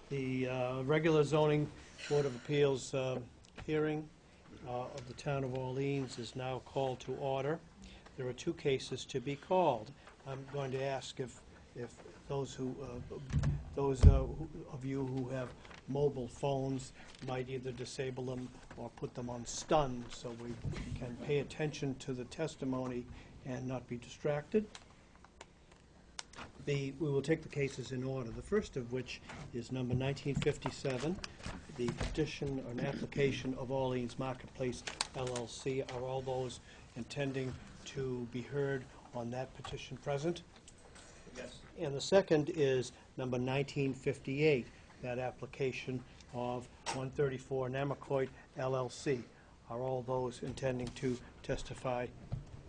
The regular zoning Board of Appeals hearing of the town of Orleans is now called to order. There are two cases to be called. I'm going to ask if those of you who have mobile phones might either disable them or put them on stun so we can pay attention to the testimony and not be distracted. We will take the cases in order, the first of which is number 1957, the petition or an application of Orleans Marketplace LLC. Are all those intending to be heard on that petition present? Yes. And the second is number 1958, that application of 134 Namaquoit LLC. Are all those intending to testify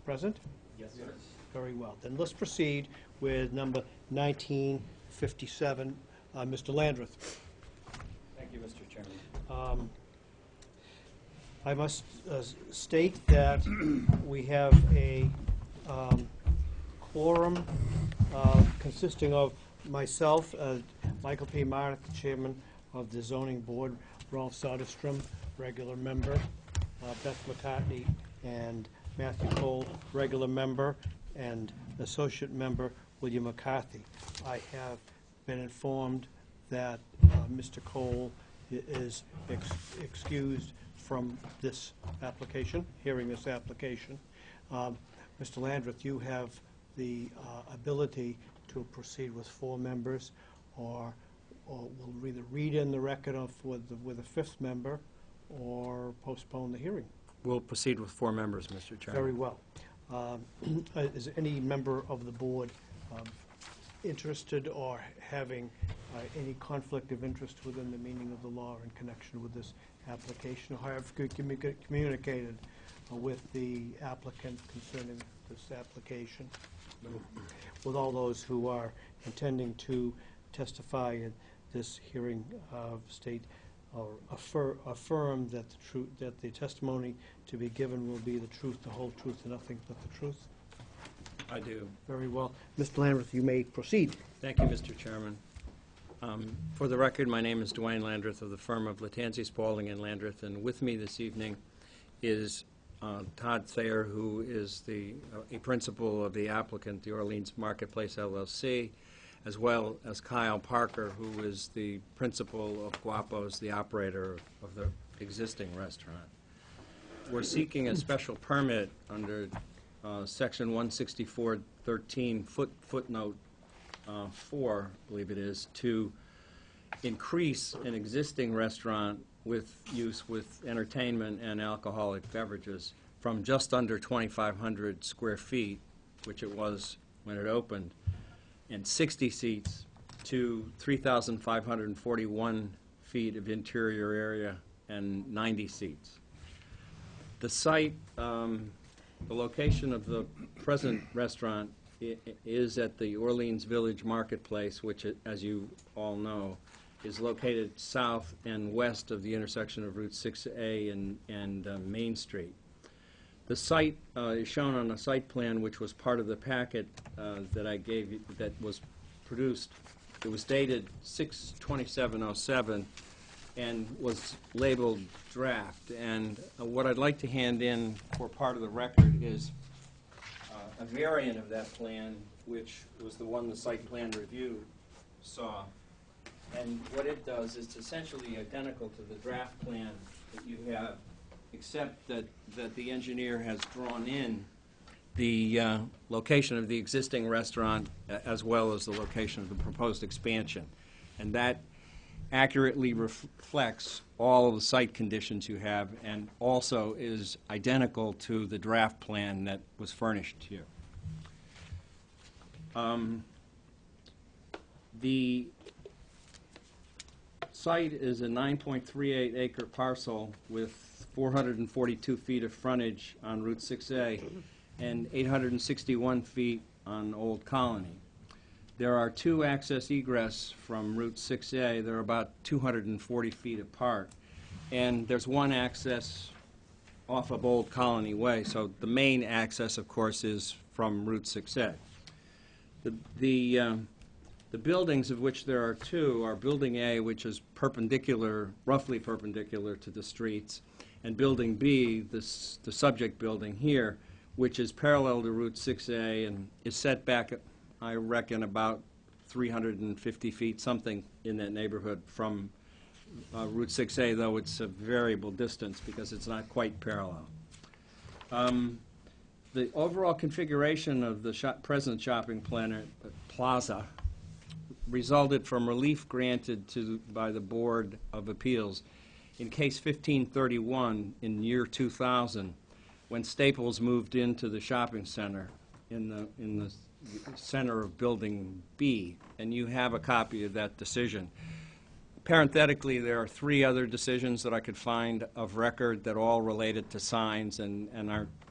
present? Yes, sir. Very well. Then let's proceed with number 1957, Mr. Landreth. Thank you, Mr. Chairman. I must state that we have a quorum consisting of myself, Michael P. Mark, Chairman of the Zoning Board, Rolf Soderstrom, regular member, Beth McCartney and Matthew Cole, regular member, and associate member William McCarthy. I have been informed that Mr. Cole is excused from this application, hearing this application. Mr. Landreth, you have the ability to proceed with 4 members, or we'll either read in the record with a 5th member or postpone the hearing. We'll proceed with 4 members, Mr. Chairman. Very well. Is any member of the board interested or having any conflict of interest within the meaning of the law in connection with this application, or have communicated with the applicant concerning this application? With all those who are intending to testify in this hearing, state or affirm that that the testimony to be given will be the truth, the whole truth, and nothing but the truth? I do. Very well. Mr. Landreth, you may proceed. Thank you, Mr. Chairman. For the record, my name is Dwayne Landreth of the firm of Lattanzi, Spaulding & Landreth, and with me this evening is Todd Thayer, who is a principal of the applicant, the Orleans Marketplace LLC, as well as Kyle Parker, who is the principal of Guapo's, the operator of the existing restaurant. We're seeking a special permit under Section 164.13, footnote 4, I believe it is, to increase an existing restaurant with use with entertainment and alcoholic beverages from just under 2,500 square feet, which it was when it opened, and 60 seats to 3,541 feet of interior area and 90 seats. The site, the location of the present restaurant is at the Orleans Village Marketplace, which, as you all know, is located south and west of the intersection of Route 6A and Main Street. The site is shown on a site plan which was part of the packet that I gave you, that was produced. It was dated 6/27/07 and was labeled draft. And what I'd like to hand in for part of the record is a variant of that plan, which was the one the site plan review saw. And what it does is essentially identical to the draft plan that you have, except that the engineer has drawn in the location of the existing restaurant as well as the location of the proposed expansion. And that accurately reflects all of the site conditions you have and also is identical to the draft plan that was furnished to you. The site is a 9.38 acre parcel with 442 feet of frontage on Route 6A and 861 feet on Old Colony. There are 2 access egress from Route 6A. They're about 240 feet apart. And there's 1 access off of Old Colony Way. So the main access, of course, is from Route 6A. The buildings, of which there are two, are Building A, which is perpendicular, roughly perpendicular to the streets, and Building B, the subject building here, which is parallel to Route 6A and is set back, I reckon, about 350 feet, something in that neighborhood from Route 6A, though it's a variable distance because it's not quite parallel. The overall configuration of the present shopping plaza resulted from relief granted by the Board of Appeals in Case 1531 in year 2000, when Staples moved into the shopping center in the center of Building B, and you have a copy of that decision. Parenthetically, there are 3 other decisions that I could find of record that all related to signs and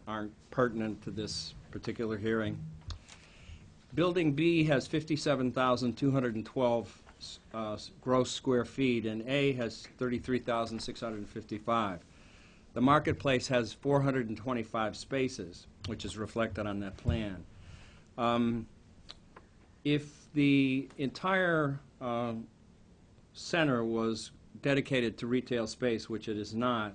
aren't pertinent to this particular hearing. Building B has 57,212 gross square feet, and A has 33,655. The marketplace has 425 spaces, which is reflected on that plan. If the entire center was dedicated to retail space, which it is not,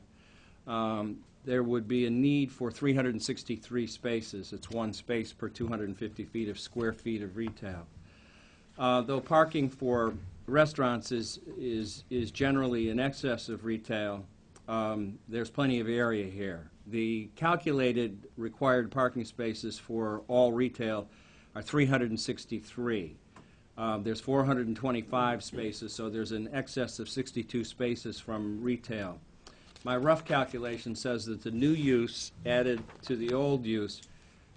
there would be a need for 363 spaces. It's 1 space per 250 feet of square feet of retail. Though parking for restaurants is generally in excess of retail, there's plenty of area here. The calculated required parking spaces for all retail are 363. There's 425 spaces, so there's an excess of 62 spaces from retail. My rough calculation says that the new use added to the old use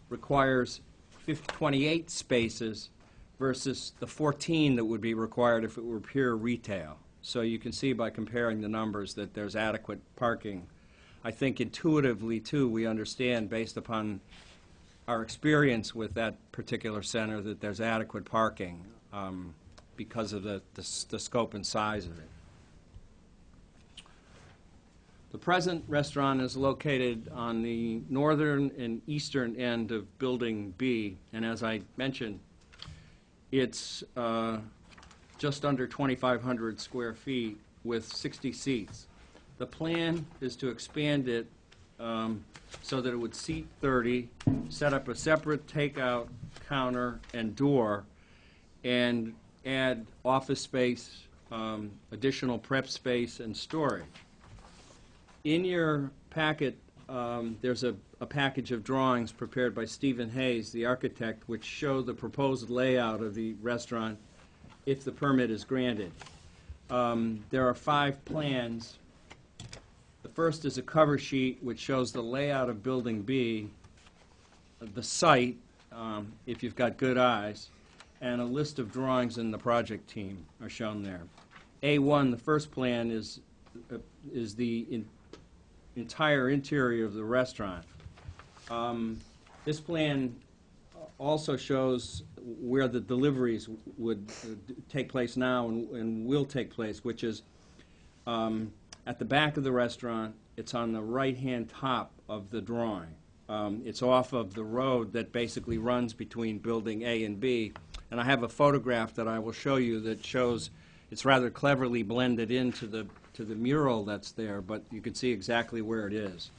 requires 28 spaces versus the 14 that would be required if it were pure retail. So you can see by comparing the numbers that there's adequate parking. I think intuitively, too, we understand, based upon our experience with that particular center, that there's adequate parking because of the scope and size of it. The present restaurant is located on the northern and eastern end of Building B, and as I mentioned, it's just under 2,500 square feet with 60 seats. The plan is to expand it so that it would seat 30, set up a separate takeout counter and door, and add office space, additional prep space, and storage. In your packet, there's a package of drawings prepared by Stephen Hayes, the architect, which show the proposed layout of the restaurant if the permit is granted. There are 5 plans. The first is a cover sheet which shows the layout of Building B, the site, if you've got good eyes, and a list of drawings in the project team are shown there. A1, the first plan, is the entire interior of the restaurant. This plan also shows where the deliveries would take place now and will take place, which is at the back of the restaurant. It's on the right-hand top of the drawing. It's off of the road that basically runs between Building A and B, and I have a photograph that I will show you that shows it's rather cleverly blended into the mural that's there, but you can see exactly where it is.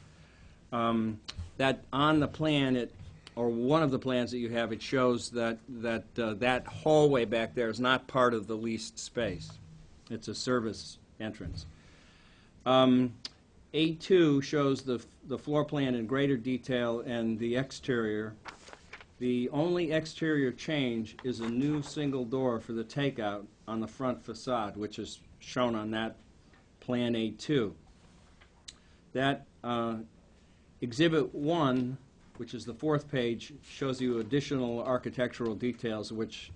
That on the plan, or one of the plans that you have, it shows that that hallway back there is not part of the leased space. It's a service entrance. A2 shows the floor plan in greater detail and the exterior. The only exterior change is a new single door for the takeout on the front facade, which is shown on that Plan A2. That Exhibit 1, which is the 4th page, shows you additional architectural details which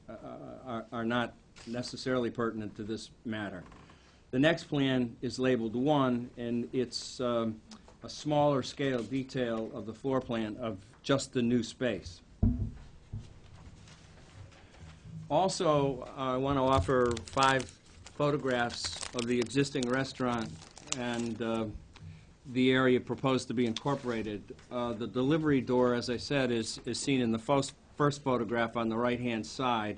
are not necessarily pertinent to this matter. The next plan is labeled 1, and it's a smaller scale detail of the floor plan of just the new space. Also, I want to offer 5 photographs of the existing restaurant and the area proposed to be incorporated. The delivery door, as I said, is seen in the first photograph on the right-hand side.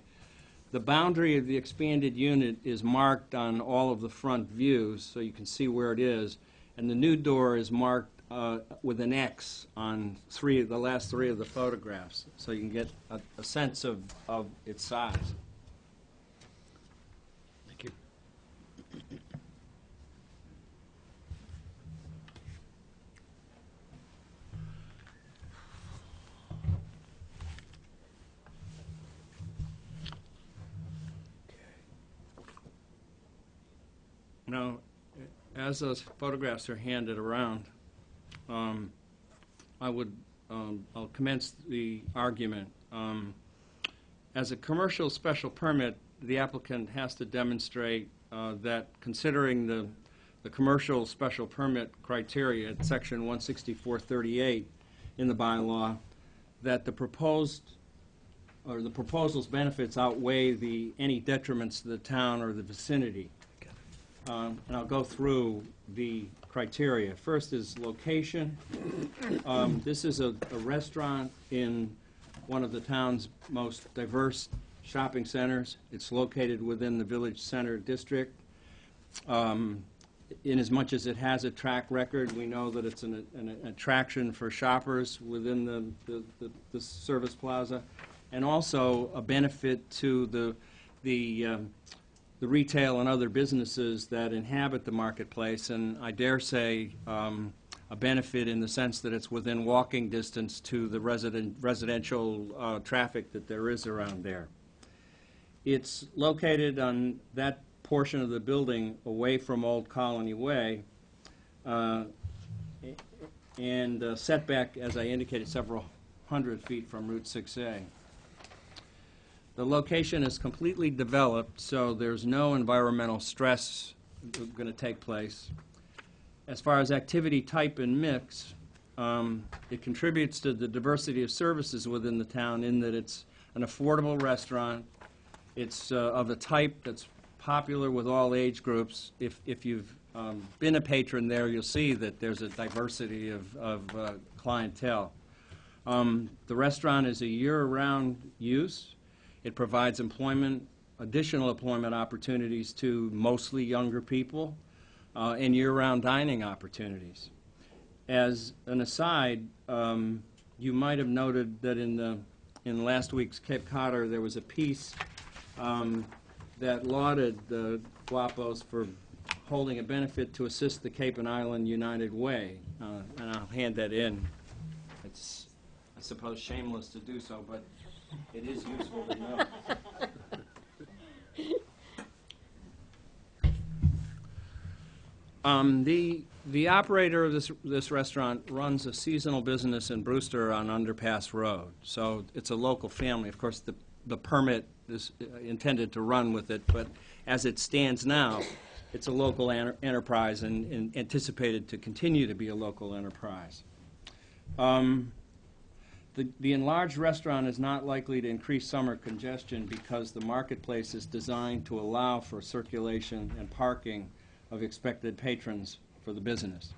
The boundary of the expanded unit is marked on all of the front views, so you can see where it is. And the new door is marked with an X on the last three of the photographs, so you can get a sense of its size. Thank you. Now, as those photographs are handed around, I'll commence the argument. As a commercial special permit, the applicant has to demonstrate that considering the commercial special permit criteria at section 16438 in the bylaw, that the proposed or the proposal's benefits outweigh any detriments to the town or the vicinity. And I'll go through the criteria. First is location. This is a restaurant in one of the town's most diverse shopping centers. It's located within the Village Center District. Inasmuch as it has a track record, we know that it's an attraction for shoppers within the service plaza, and also a benefit to the retail and other businesses that inhabit the marketplace, and I dare say a benefit in the sense that it's within walking distance to the residential traffic that there is around there. It's located on that portion of the building away from Old Colony Way, and setback, as I indicated, several hundred feet from Route 6A. The location is completely developed, so there's no environmental stress going to take place. As far as activity type and mix, it contributes to the diversity of services within the town in that it's an affordable restaurant. It's of a type that's popular with all age groups. If you've been a patron there, you'll see that there's a diversity of clientele. The restaurant is a year-round use. It provides additional employment opportunities to mostly younger people, and year-round dining opportunities. As an aside, you might have noted that in last week's Cape Codder there was a piece that lauded the Guapos for holding a benefit to assist the Cape and Island United Way, and I'll hand that in. It's, I suppose, shameless to do so, but it is useful to know. The operator of this restaurant runs a seasonal business in Brewster on Underpass Road, so it's a local family. Of course, the permit is intended to run with it, but as it stands now, it's a local enterprise and anticipated to continue to be a local enterprise. The enlarged restaurant is not likely to increase summer congestion because the marketplace is designed to allow for circulation and parking of expected patrons for the business.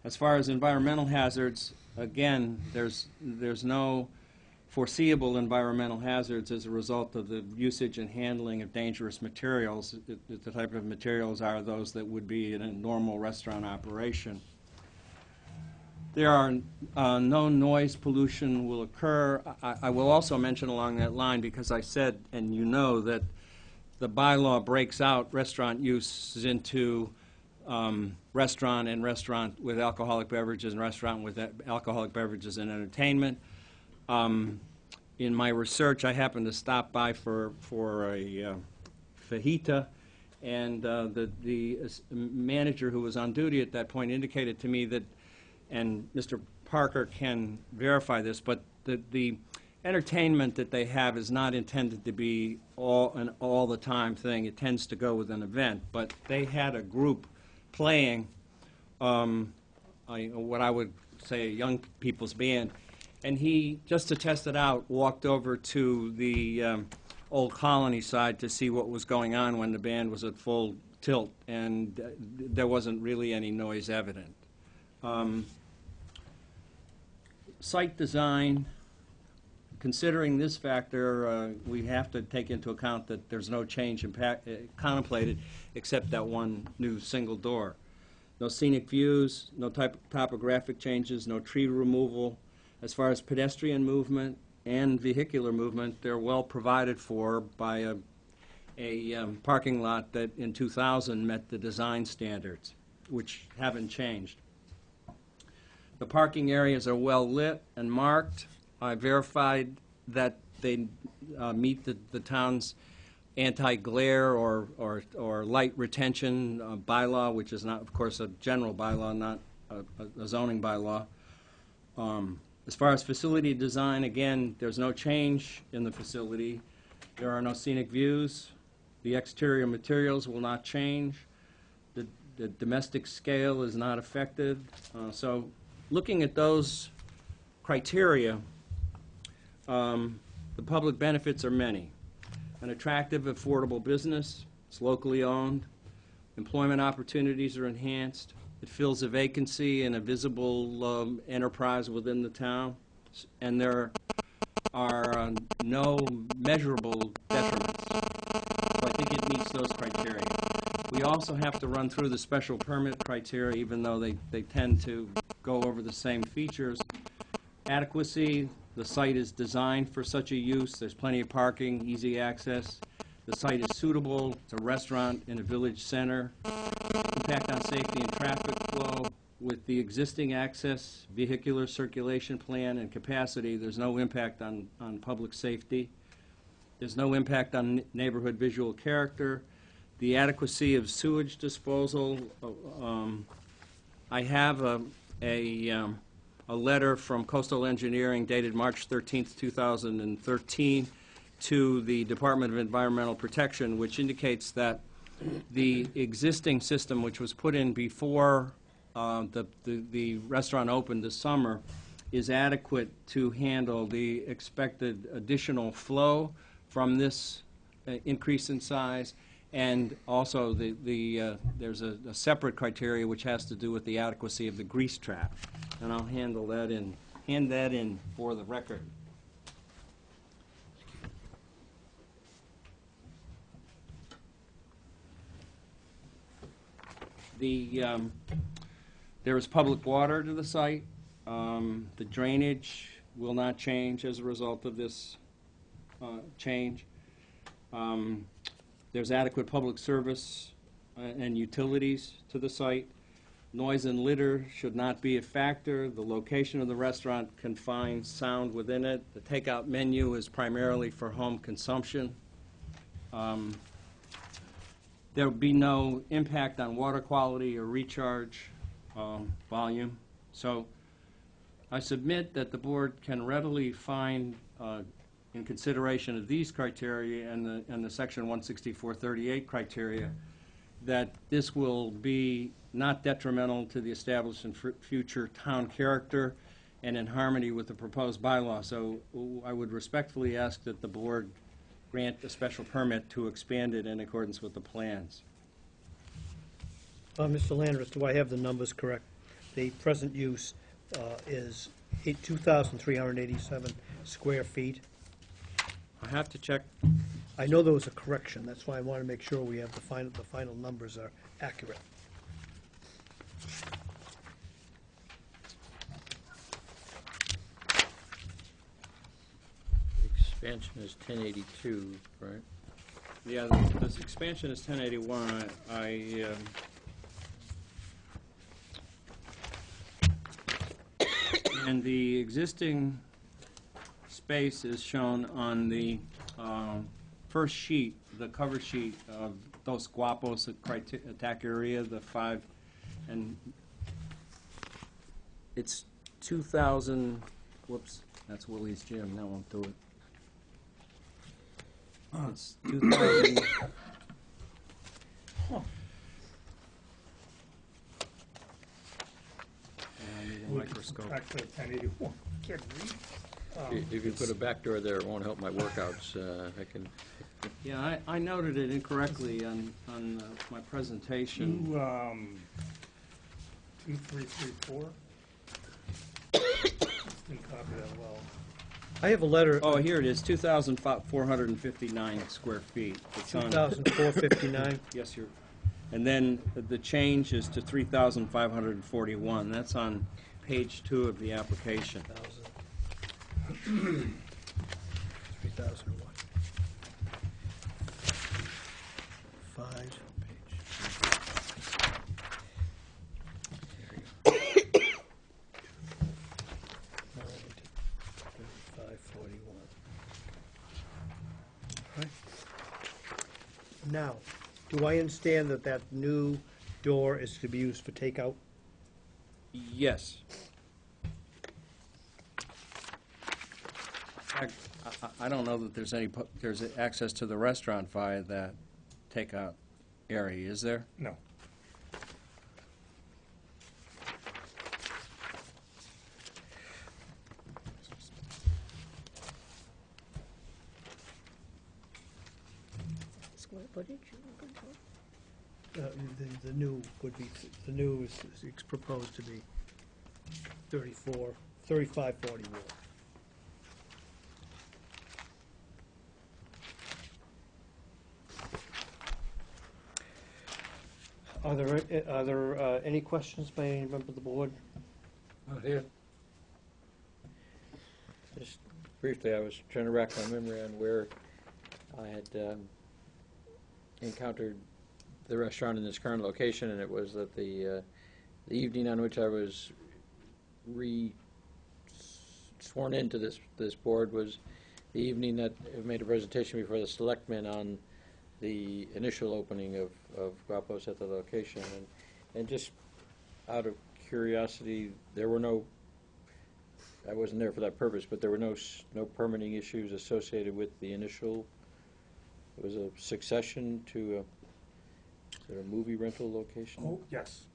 As far as environmental hazards, again, there's no foreseeable environmental hazards as a result of the usage and handling of dangerous materials. The type of materials are those that would be in a normal restaurant operation. There are no noise pollution will occur. I will also mention along that line, because I said, and you know, that the bylaw breaks out restaurant use into restaurant and restaurant with alcoholic beverages and restaurant with alcoholic beverages and entertainment. In my research, I happened to stop by for a fajita, and the manager who was on duty at that point indicated to me that, and Mr. Parker can verify this, but the entertainment that they have is not intended to be an all-the-time thing. It tends to go with an event. But they had a group playing what I would say a young people's band, and he, just to test it out, walked over to the Old Colony side to see what was going on when the band was at full tilt, and there wasn't really any noise evident. Site design, considering this factor, we have to take into account that there's no change contemplated except that one new single door. No scenic views, no topographic changes, no tree removal. As far as pedestrian movement and vehicular movement, they're well provided for by a parking lot that in 2000 met the design standards, which haven't changed. The parking areas are well lit and marked. I verified that they meet the town's anti-glare or light retention bylaw, which is not, of course, a general bylaw, not a zoning bylaw. As far as facility design, again, there's no change in the facility. There are no scenic views. The exterior materials will not change. The domestic scale is not affected. So looking at those criteria, the public benefits are many. An attractive, affordable business, it's locally owned, employment opportunities are enhanced, it fills a vacancy in a visible enterprise within the town, and there are no measurable detriments. So I think it meets those criteria. We also have to run through the special permit criteria, even though they tend to go over the same features. Adequacy, the site is designed for such a use. There's plenty of parking, easy access. The site is suitable. It's a restaurant in a village center. Impact on safety and traffic flow. With the existing access, vehicular circulation plan, and capacity, there's no impact on public safety. There's no impact on neighborhood visual character. The adequacy of sewage disposal. I have a letter from Coastal Engineering dated March 13th, 2013 to the Department of Environmental Protection, which indicates that the existing system, which was put in before the restaurant opened this summer, is adequate to handle the expected additional flow from this increase in size, and also there's a separate criteria which has to do with the adequacy of the grease trap. And I'll hand that in for the record. There is public water to the site. The drainage will not change as a result of this change. There's adequate public service and utilities to the site. Noise and litter should not be a factor. The location of the restaurant confines sound within it. The takeout menu is primarily for home consumption. There will be no impact on water quality or recharge volume. So I submit that the board can readily find, in consideration of these criteria and the Section 16438 criteria, that this will be not detrimental to the established and future town character and in harmony with the proposed bylaw. So I would respectfully ask that the board grant a special permit to expand it in accordance with the plans. Mr. Landreth, do I have the numbers correct? The present use is 2,387 square feet. I have to check. I know there was a correction. That's why I want to make sure we have the final numbers are accurate. Expansion is 1082, right? Yeah, this expansion is 1081. And the existing space is shown on the first sheet, the cover sheet of Dos Guapos Taqueria, the 5, and it's 2,000, whoops, that's Willie's Gym, that won't do it. It's 2,000. I need a microscope. Actually, 1081. Can't read. If you put a back door there, it won't help my workouts. I can. Yeah, I noted it incorrectly on my presentation. 2334. Didn't copy that well. I have a letter, Oh, here it is, 2,459 square feet. It's on, 2,459. yes, you're, and then the change is to 3,541. That's on page 2 of the application. 3,001. 5. Now, do I understand that that new door is to be used for takeout? Yes. I don't know that there's there's access to the restaurant via that takeout area, is there? No. Square footage you're looking for? The new would be, the new is proposed to be 3541. Are there any questions by any member of the board? Not here. Just briefly, I was trying to rack my memory on where I had encountered the restaurant in this current location, and it was that the evening on which I was sworn into this board was the evening that I made a presentation before the selectmen on the initial opening of Guapos at the location, and just out of curiosity, there were no, I wasn't there for that purpose, but there were no permitting issues associated with the initial. It was a succession to is it a movie rental location. Oh, yes.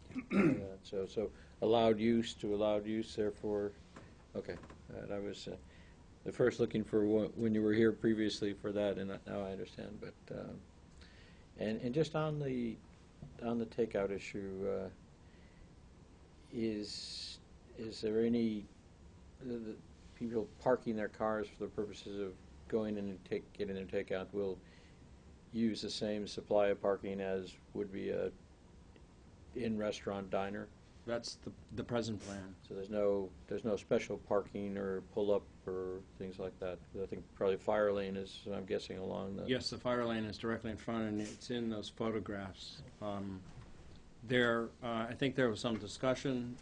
So allowed use to allowed use, therefore, okay. And I was the first looking for when you were here previously for that, and now I understand. But and just on the takeout issue, is there any the people parking their cars for the purposes of going in and getting their takeout will use the same supply of parking as would be a in-restaurant diner? That's the present plan. So there's no special parking or pull-up or things like that? I think probably fire lane is, I'm guessing, along the... Yes, the fire lane is directly in front, and it's in those photographs. I think there was some discussion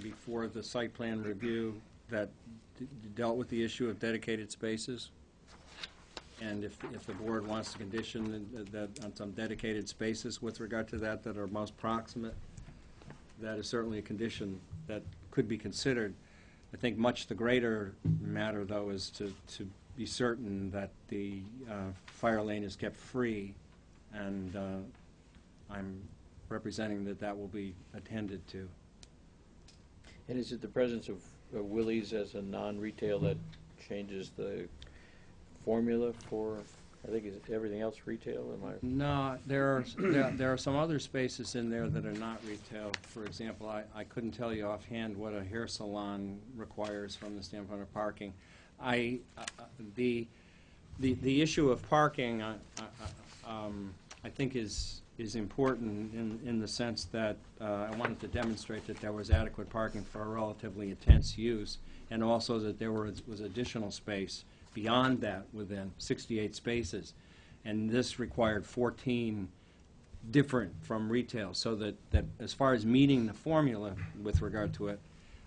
before the site plan review that dealt with the issue of dedicated spaces. And if the board wants to condition that on some dedicated spaces with regard to that are most proximate, that is certainly a condition that could be considered. I think much the greater matter, though, is to be certain that the fire lane is kept free, and I'm representing that will be attended to. And is it the presence of Willie's as a non-retail that changes the formula for, I think, is everything else retail? Am I? No, there are some other spaces in there that are not retail. For example, I couldn't tell you offhand what a hair salon requires from the standpoint of parking. The issue of parking, I think is important in the sense that I wanted to demonstrate that there was adequate parking for a relatively intense use, and also that there was additional space beyond that within 68 spaces. And this required 14 different from retail, so that as far as meeting the formula with regard to it,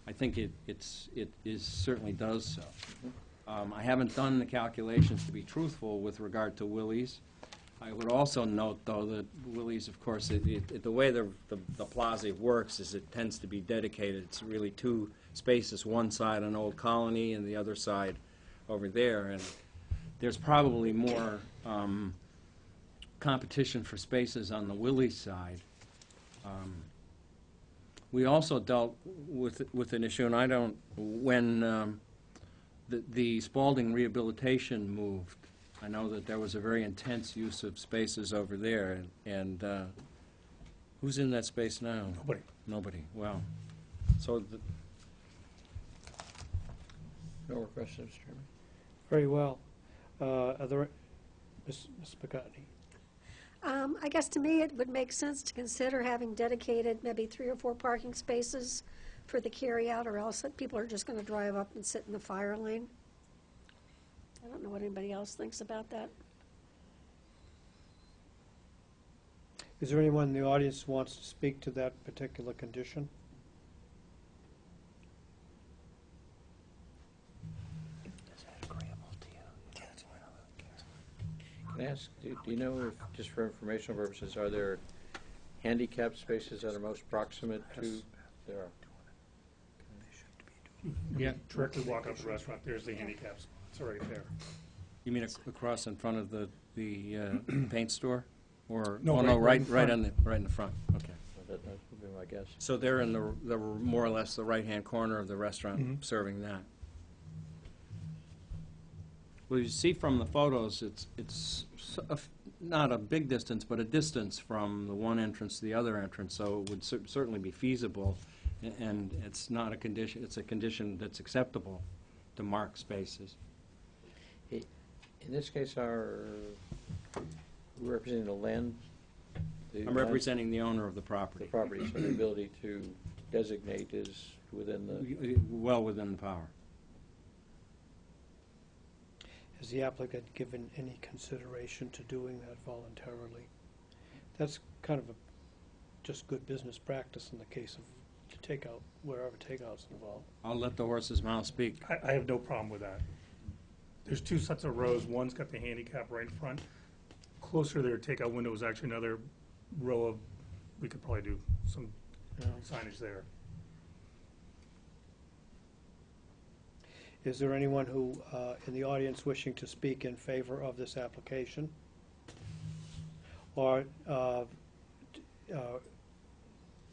I think it certainly does so. I haven't done the calculations, to be truthful, with regard to Willie's. I would also note, though, that Willie's, of course, the way the plaza works is it tends to be dedicated. It's really two spaces, one side on Old Colony and the other side over there, and there's probably more competition for spaces on the Willie's side. We also dealt with an issue, and I don't, when the Spalding rehabilitation moved, I know that there was a very intense use of spaces over there, and who's in that space now? Nobody. Nobody. Well, so No more questions, Mr. Chairman? Very well. Are there, Ms. McCartney? I guess to me, it would make sense to consider having dedicated maybe 3 or 4 parking spaces for the carryout, or else that people are just going to drive up and sit in the fire lane. I don't know what anybody else thinks about that. Is there anyone in the audience who wants to speak to that particular condition? Can I ask, do you know, if, just for informational purposes, are there handicap spaces that are most proximate to? There are. Yeah, directly walk up the restaurant, there's the handicap spot, it's right there. You mean across in front of the paint store? Or, No, oh, no, right in right front. in the front, okay. That would be my guess. So they're in the more or less the right-hand corner of the restaurant, Mhm. serving that. Well, you see from the photos, not a big distance, but a distance from the one entrance to the other entrance, so it would certainly be feasible, and it's not a condition, it's a condition that's acceptable to mark spaces. In this case, are we representing the land? I'm representing the owner of the property. The property, so the ability to designate is within the. Well within the power. Has the applicant given any consideration to doing that voluntarily? That's kind of just good business practice in the case of takeout, wherever takeout's involved. I'll let the horse's mouth speak. I have no problem with that. There's 2 sets of rows, one's got the handicap right in front. Closer to their takeout window is actually another row of, we could probably do some signage there. Is there anyone who, in the audience wishing to speak in favor of this application? Or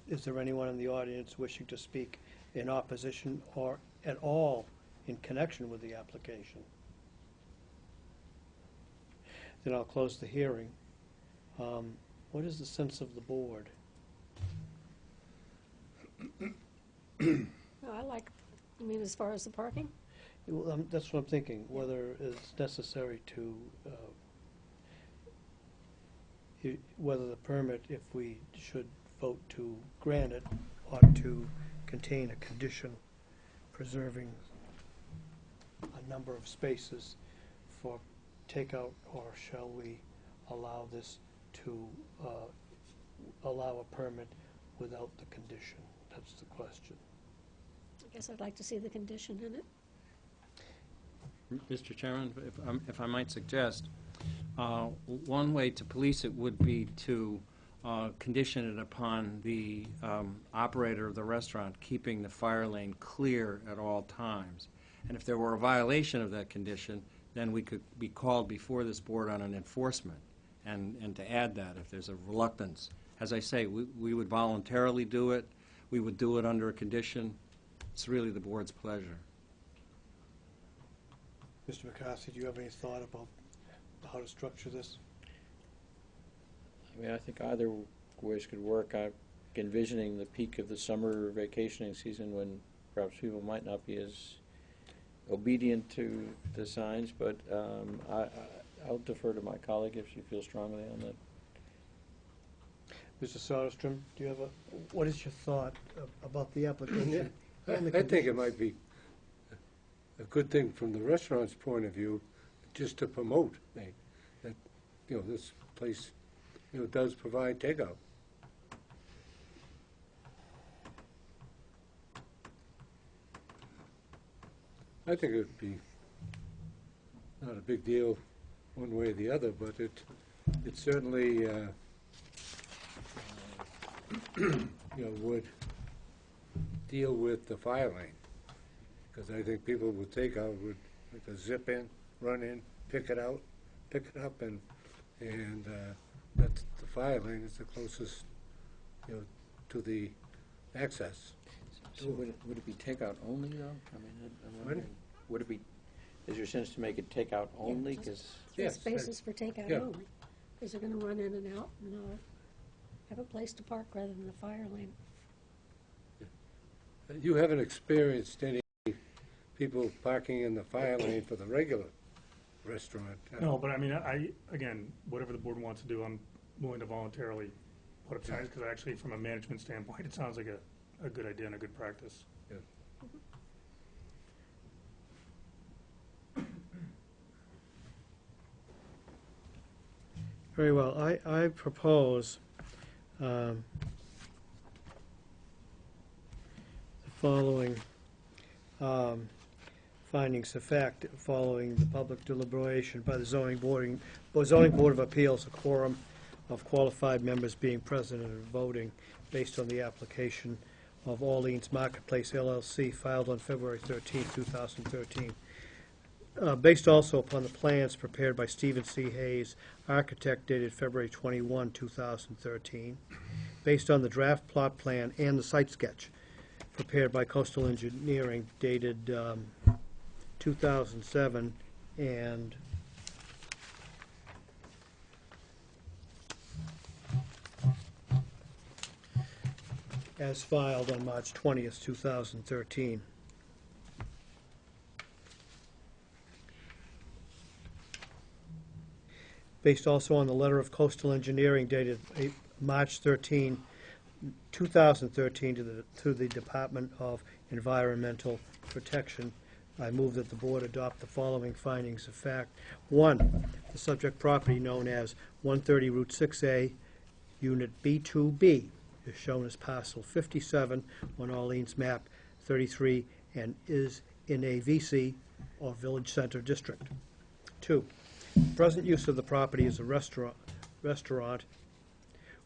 is there anyone in the audience wishing to speak in opposition or at all in connection with the application? Then I'll close the hearing. What is the sense of the board? I mean, as far as the parking? Well, that's what I'm thinking, whether it's necessary to, whether the permit, if we should vote to grant it, ought to contain a condition preserving a number of spaces for takeout, or shall we allow this to, allow a permit without the condition? That's the question. I guess I'd like to see the condition in it. Mr. Chairman, if I might suggest, one way to police it would be to condition it upon the operator of the restaurant keeping the fire lane clear at all times. And if there were a violation of that condition, then we could be called before this board on an enforcement, and to add that if there's a reluctance. As I say, we would voluntarily do it. We would do it under a condition. It's really the board's pleasure. Mr. McCarthy, do you have any thought about how to structure this? I mean, I think either ways could work. I'm envisioning the peak of the summer vacationing season when perhaps people might not be as obedient to the signs, but I'll defer to my colleague if she feels strongly on that. Mr. Soderstrom, do you have what is your thought about the application? I and the think it conditions? might be a good thing from the restaurant's point of view, just to promote that, this place, does provide takeout. I think it would be not a big deal one way or the other, but it certainly, would deal with the fire lane. Because I think people with takeout would like to zip in, run in, pick it up, and that's the fire lane is the closest, to the access. So would it be takeout only, though? I mean, I'm wondering, would it be, is your sense to make it takeout only? just- Because Three Yes, spaces for takeout yeah. only, because they're gonna run in and out and have a place to park rather than the fire lane. You haven't experienced any people parking in the fire lane for the regular restaurant. No, but I mean, again, whatever the board wants to do, I'm willing to voluntarily put up signs, because actually, from a management standpoint, it sounds like a good idea and a good practice. Very well. I propose the following findings of fact following the public deliberation by the zoning board of appeals, a quorum of qualified members being present and voting based on the application of Orleans Marketplace LLC filed on February 13, 2013. Based also upon the plans prepared by Stephen C. Hayes, architect, dated February 21, 2013. Based on the draft plot plan and the site sketch prepared by Coastal Engineering, dated 2007, and as filed on March 20th, 2013. Based also on the letter of Coastal Engineering dated March 13, 2013 to the Department of Environmental Protection, I move that the board adopt the following findings of fact. 1, the subject property known as 130 Route 6A, Unit B2B, is shown as parcel 57 on Orleans map 33 and is in a VC, or Village Center District. 2, present use of the property is a restaurant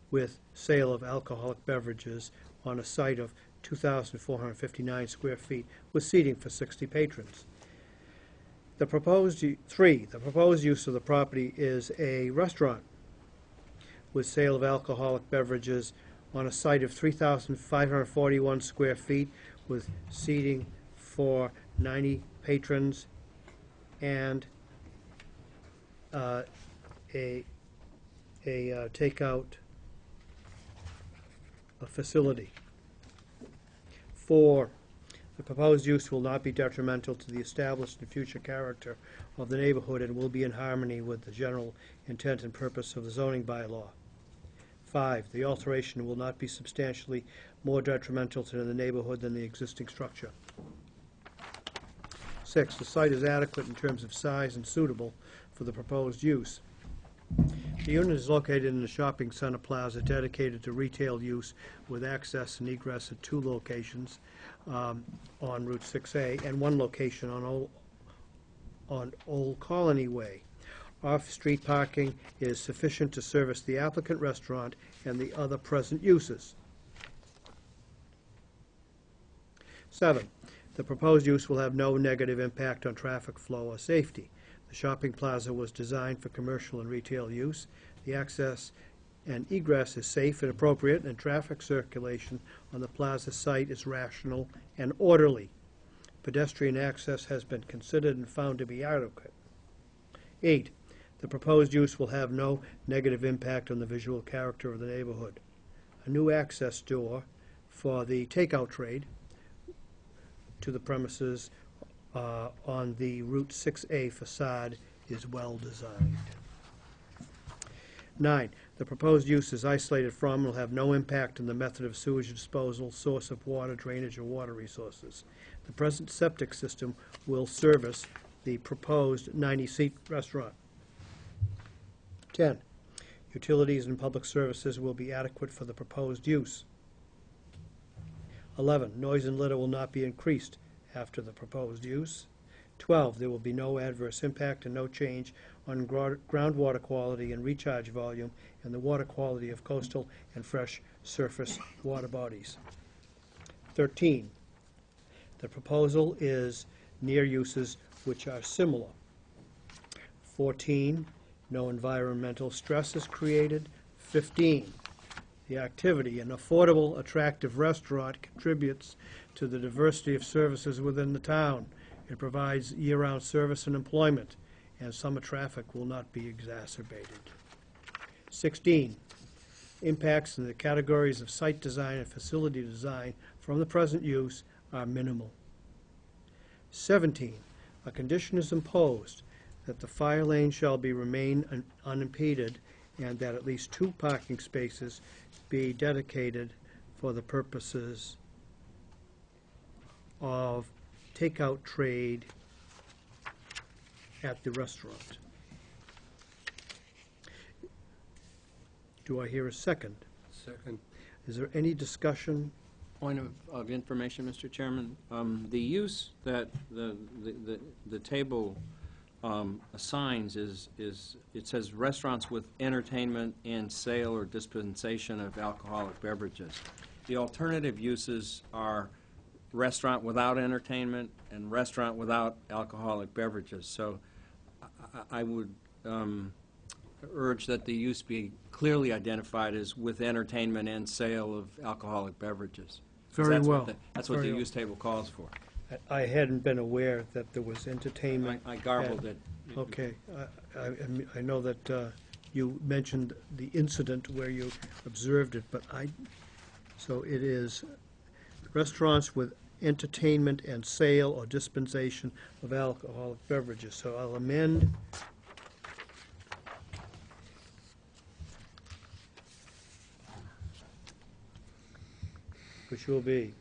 with sale of alcoholic beverages on a site of 2,459 square feet with seating for 60 patrons. 3, the proposed use of the property is a restaurant with sale of alcoholic beverages on a site of 3,541 square feet with seating for 90 patrons and a takeout facility. 4, the proposed use will not be detrimental to the established and future character of the neighborhood and will be in harmony with the general intent and purpose of the zoning bylaw. 5, the alteration will not be substantially more detrimental to the neighborhood than the existing structure. 6, the site is adequate in terms of size and suitable for the proposed use. The unit is located in a shopping center plaza dedicated to retail use with access and egress at 2 locations on Route 6A and 1 location on Old Colony Way. Off-street parking is sufficient to service the applicant restaurant and the other present uses. 7, the proposed use will have no negative impact on traffic flow or safety. The shopping plaza was designed for commercial and retail use. The access and egress is safe and appropriate, and traffic circulation on the plaza site is rational and orderly. Pedestrian access has been considered and found to be adequate. 8, the proposed use will have no negative impact on the visual character of the neighborhood. A new access door for the takeout trade to the premises on the Route 6A facade is well designed. 9, the proposed use is isolated from and will have no impact on the method of sewage disposal, source of water, drainage, or water resources. The present septic system will service the proposed 90-seat restaurant. 10, utilities and public services will be adequate for the proposed use. 11, noise and litter will not be increased after the proposed use. 12, there will be no adverse impact and no change on groundwater quality and recharge volume and the water quality of coastal and fresh surface water bodies. 13, the proposal is near uses which are similar. 14, no environmental stress is created. 15, the activity, an affordable, attractive restaurant contributes to the diversity of services within the town. It provides year-round service and employment, and summer traffic will not be exacerbated. 16, impacts in the categories of site design and facility design from the present use are minimal. 17, a condition is imposed that the fire lane shall remain unimpeded, and that at least 2 parking spaces be dedicated for the purposes of takeout trade at the restaurant. Do I hear a second? Second. Is there any discussion? Point of information, Mr. Chairman. The use that the table assigns is, it says restaurants with entertainment and sale or dispensation of alcoholic beverages. The alternative uses are restaurant without entertainment and restaurant without alcoholic beverages. So I would urge that the use be clearly identified as with entertainment and sale of alcoholic beverages. 'Cause Very that's what well. the- That's what the Very well. use table calls for. I hadn't been aware that there was entertainment. I garbled it. Okay, I know that you mentioned the incident where you observed it, but so it is restaurants with entertainment and sale or dispensation of alcoholic beverages. So I'll amend which will be,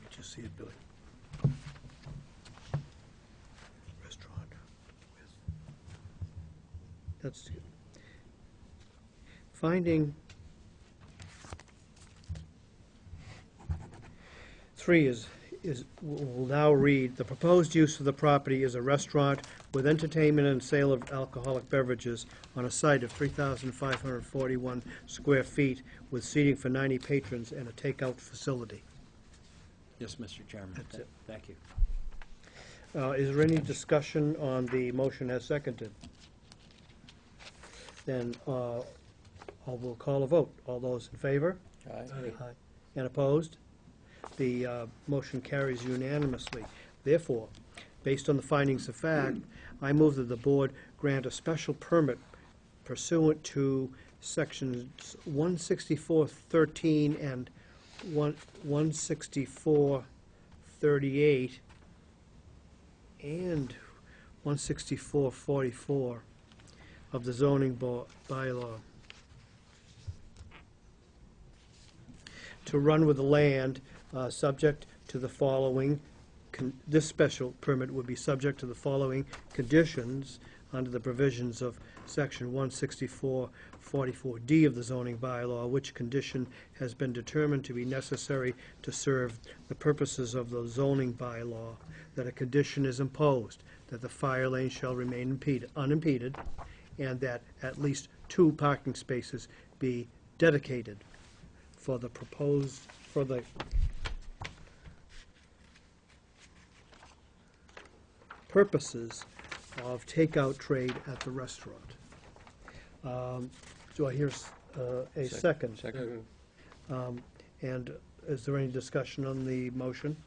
did you see it, Billy? Restaurant with, that's good. Finding 3 will now read, the proposed use of the property is a restaurant with entertainment and sale of alcoholic beverages on a site of 3,541 square feet with seating for 90 patrons and a takeout facility. Yes, Mr. Chairman. That's it. Thank you. Is there any discussion on the motion as seconded? Then I will call a vote. All those in favor? Aye. And opposed? The motion carries unanimously. Therefore, based on the findings of fact, I move that the board grant a special permit pursuant to sections 164-13 and 164-38 and 164-44 of the zoning bylaw to run with the land, subject to the following, this special permit would be subject to the following conditions under the provisions of section 164-44D of the zoning bylaw, which condition has been determined to be necessary to serve the purposes of the zoning bylaw, that a condition is imposed, that the fire lane shall remain unimpeded, and that at least 2 parking spaces be dedicated for the purposes of takeout trade at the restaurant. Do I hear a second? Second. And is there any discussion on the motion?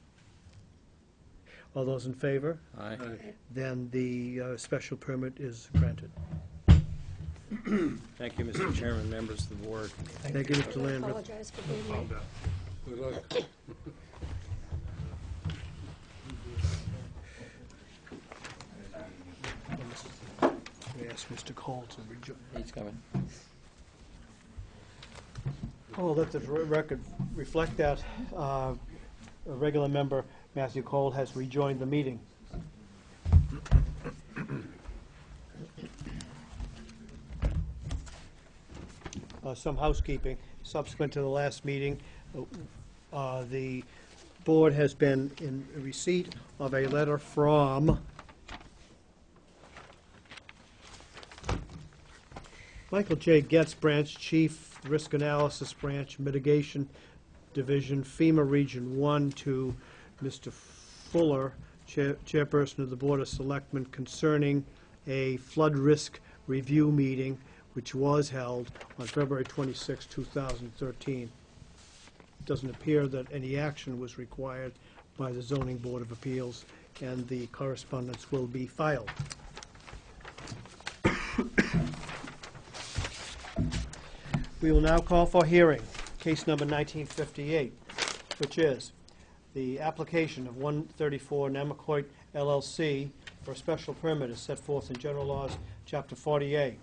All those in favor? Aye. Then the special permit is granted. Thank you, Mr. Chairman, members of the board. Thank you, Mr. I Landrith. apologize for being Calm late. down. Good luck. We ask Mr. Cole to rejoin. He's coming. Oh, let the record reflect that a regular member, Matthew Cole, has rejoined the meeting. Some housekeeping. Subsequent to the last meeting, the board has been in receipt of a letter from Michael J. Getz, Branch Chief, Risk Analysis Branch, Mitigation Division, FEMA Region 1, to Mr. Fuller, Chairperson of the Board of Selectmen, concerning a flood risk review meeting which was held on February 26, 2013. It doesn't appear that any action was required by the Zoning Board of Appeals, and the correspondence will be filed. We will now call for hearing, case number 1958, which is the application of 134 Nemaquoit LLC for a special permit as set forth in General Laws, Chapter 48,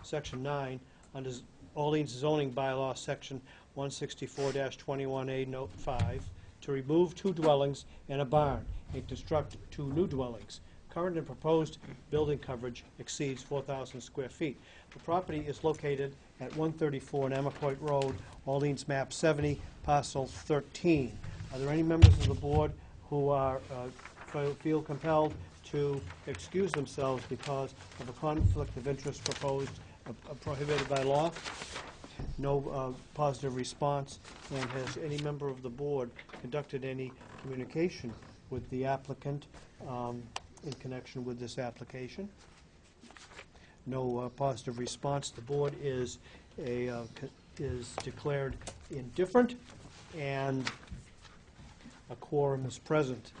Section 9, under Orleans zoning bylaw, Section 164-21A, Note 5, to remove 2 dwellings and a barn and construct 2 new dwellings. Current and proposed building coverage exceeds 4,000 square feet. The property is located at 134 Namaquoit Road, Orleans map 70, parcel 13. Are there any members of the board who are, feel compelled to excuse themselves because of a conflict of interest proposed, prohibited by law? No positive response. And has any member of the board conducted any communication with the applicant in connection with this application? No positive response. The board is declared indifferent, and a quorum is present.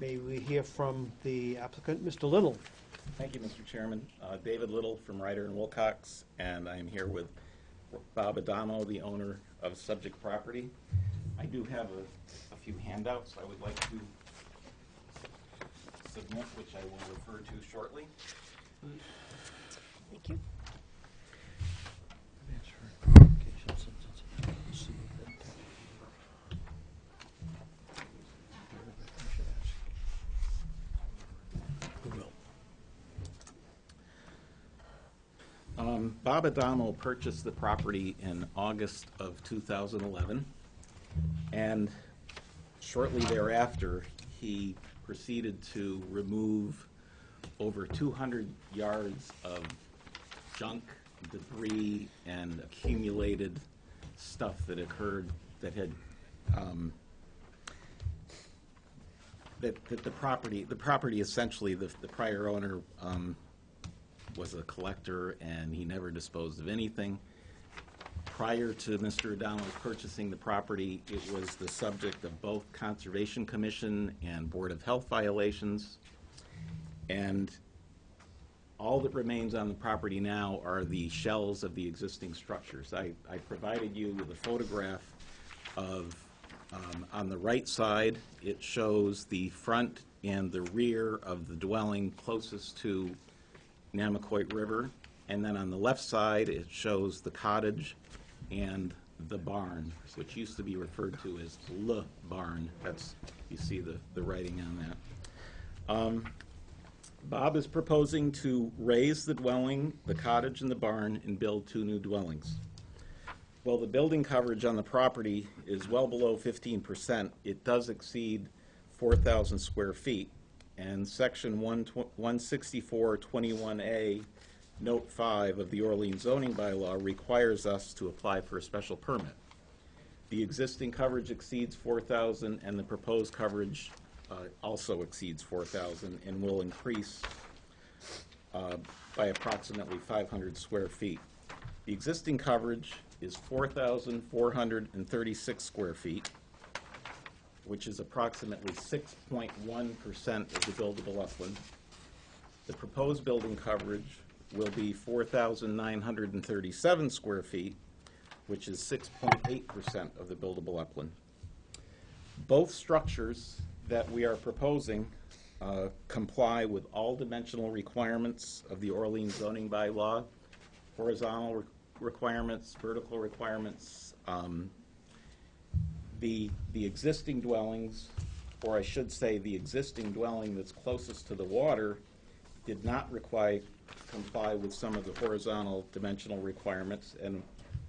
May we hear from the applicant, Mr. Little? Thank you, Mr. Chairman. David Little from Ryder and Wilcox, and I am here with Bob Adamo, the owner of subject property. I do have a few handouts I would like to submit, which I will refer to shortly. Thank you. Bob Adamo purchased the property in August of 2011, and shortly thereafter, he proceeded to remove over 200 yards of junk, debris, and accumulated stuff that occurred that had the property essentially, the prior owner was a collector, and he never disposed of anything. Prior to Mr. Adamo purchasing the property, it was the subject of both Conservation Commission and Board of Health violations. And all that remains on the property now are the shells of the existing structures. I provided you with a photograph of, on the right side, it shows the front and the rear of the dwelling closest to Namaquoit River, and then on the left side it shows the cottage and the barn, which used to be referred to as Le Barn. That's, you see the writing on that. Bob is proposing to raise the dwelling, the cottage, and the barn and build 2 new dwellings. While the building coverage on the property is well below 15%, it does exceed 4,000 square feet. And Section 164-21A, Note 5 of the Orleans zoning bylaw requires us to apply for a special permit. The existing coverage exceeds 4,000, and the proposed coverage also exceeds 4,000 and will increase by approximately 500 square feet. The existing coverage is 4,436 square feet, which is approximately 6.1% of the buildable upland. The proposed building coverage will be 4,937 square feet, which is 6.8% of the buildable upland. Both structures that we are proposing comply with all dimensional requirements of the Orleans zoning bylaw, horizontal requirements, vertical requirements. The existing dwellings, or I should say the existing dwelling that's closest to the water, did not comply with some of the horizontal dimensional requirements and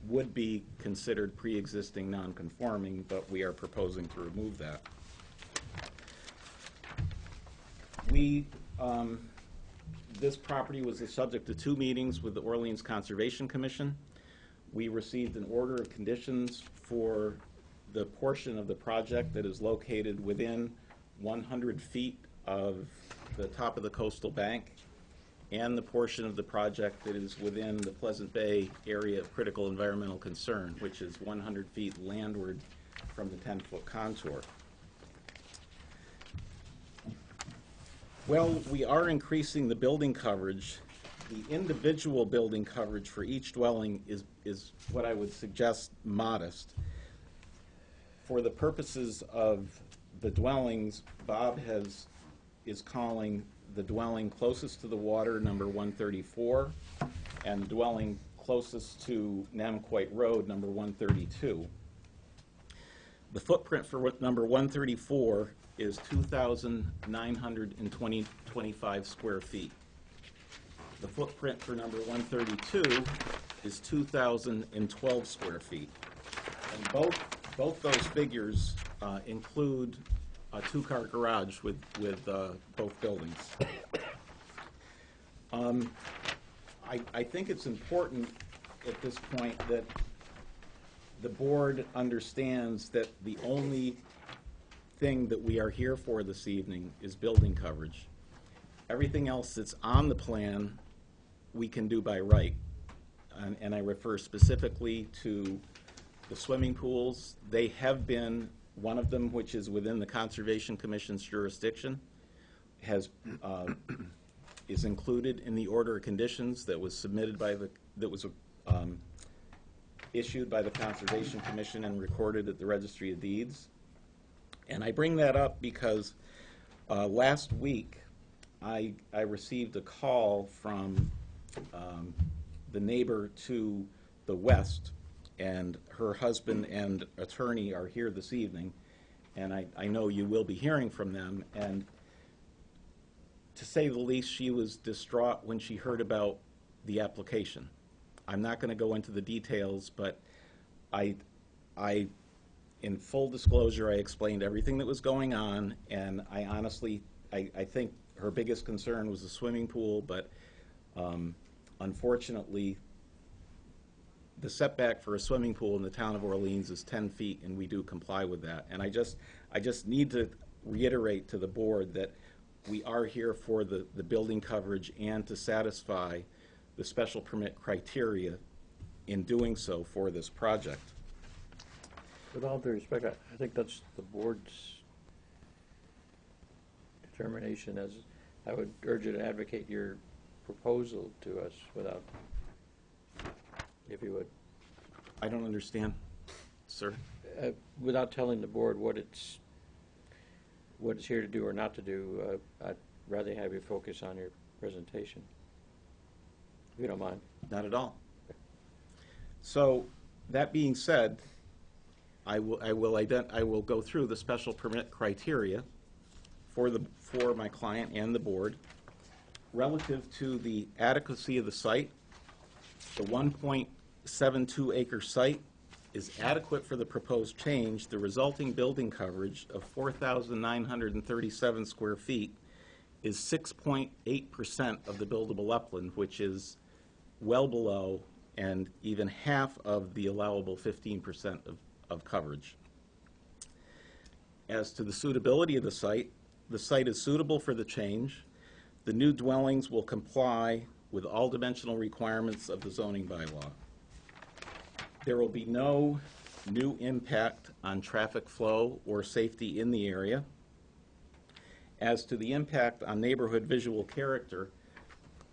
would be considered pre-existing non-conforming, but we are proposing to remove that. This property was the subject of 2 meetings with the Orleans Conservation Commission. We received an order of conditions for the portion of the project that is located within 100 feet of the top of the coastal bank, and the portion of the project that is within the Pleasant Bay area of critical environmental concern, which is 100 feet landward from the 10-foot contour. Well, we are increasing the building coverage. The individual building coverage for each dwelling is what I would suggest modest. For the purposes of the dwellings, Bob is calling the dwelling closest to the water, number 134, and dwelling closest to Namaquite Road, number 132. The footprint for number 134 is 2,925 square feet. The footprint for number 132 is 2,012 square feet. And both those figures include a two-car garage with both buildings. I think it's important at this point that the board understands that the only thing that we are here for this evening is building coverage. Everything else that's on the plan, we can do by right. And I refer specifically to the swimming pools. They have been, one of them, which is within the Conservation Commission's jurisdiction, is included in the order of conditions that was submitted by issued by the Conservation Commission and recorded at the Registry of Deeds. And I bring that up because last week I received a call from the neighbor to the west, and her husband and attorney are here this evening, and I know you will be hearing from them. And to say the least, she was distraught when she heard about the application. I'm not going to go into the details, but in full disclosure, I explained everything that was going on, and I honestly, I think her biggest concern was the swimming pool, but unfortunately, the setback for a swimming pool in the town of Orleans is 10 feet, and we do comply with that. And I just need to reiterate to the board that we are here for the building coverage and to satisfy the special permit criteria in doing so for this project. With all due respect, I think that's the board's determination. As I would urge you to advocate your proposal to us without, if you would. I don't understand, sir. Without telling the board what it's here to do or not to do, I'd rather have you focus on your presentation, if you don't mind. Not at all. So, that being said, I will go through the special permit criteria for my client and the board relative to the adequacy of the site. The 1.72 acre site is adequate for the proposed change. The resulting building coverage of 4,937 square feet is 6.8% of the buildable upland, which is well below and even half of the allowable 15% of coverage. As to the suitability of the site is suitable for the change. The new dwellings will comply with all dimensional requirements of the zoning bylaw. There will be no new impact on traffic flow or safety in the area. As to the impact on neighborhood visual character,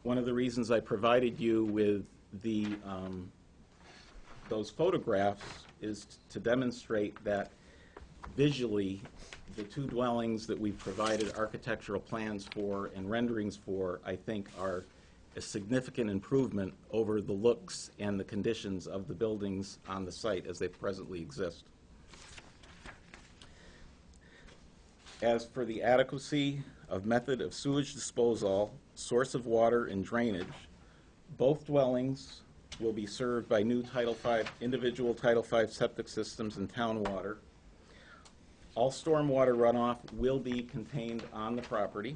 one of the reasons I provided you with those photographs is to demonstrate that visually the two dwellings that we've provided architectural plans for and renderings for, I think, are a significant improvement over the looks and the conditions of the buildings on the site as they presently exist. As for the adequacy of method of sewage disposal, source of water, and drainage, both dwellings will be served by new individual Title V septic systems and town water. All stormwater runoff will be contained on the property.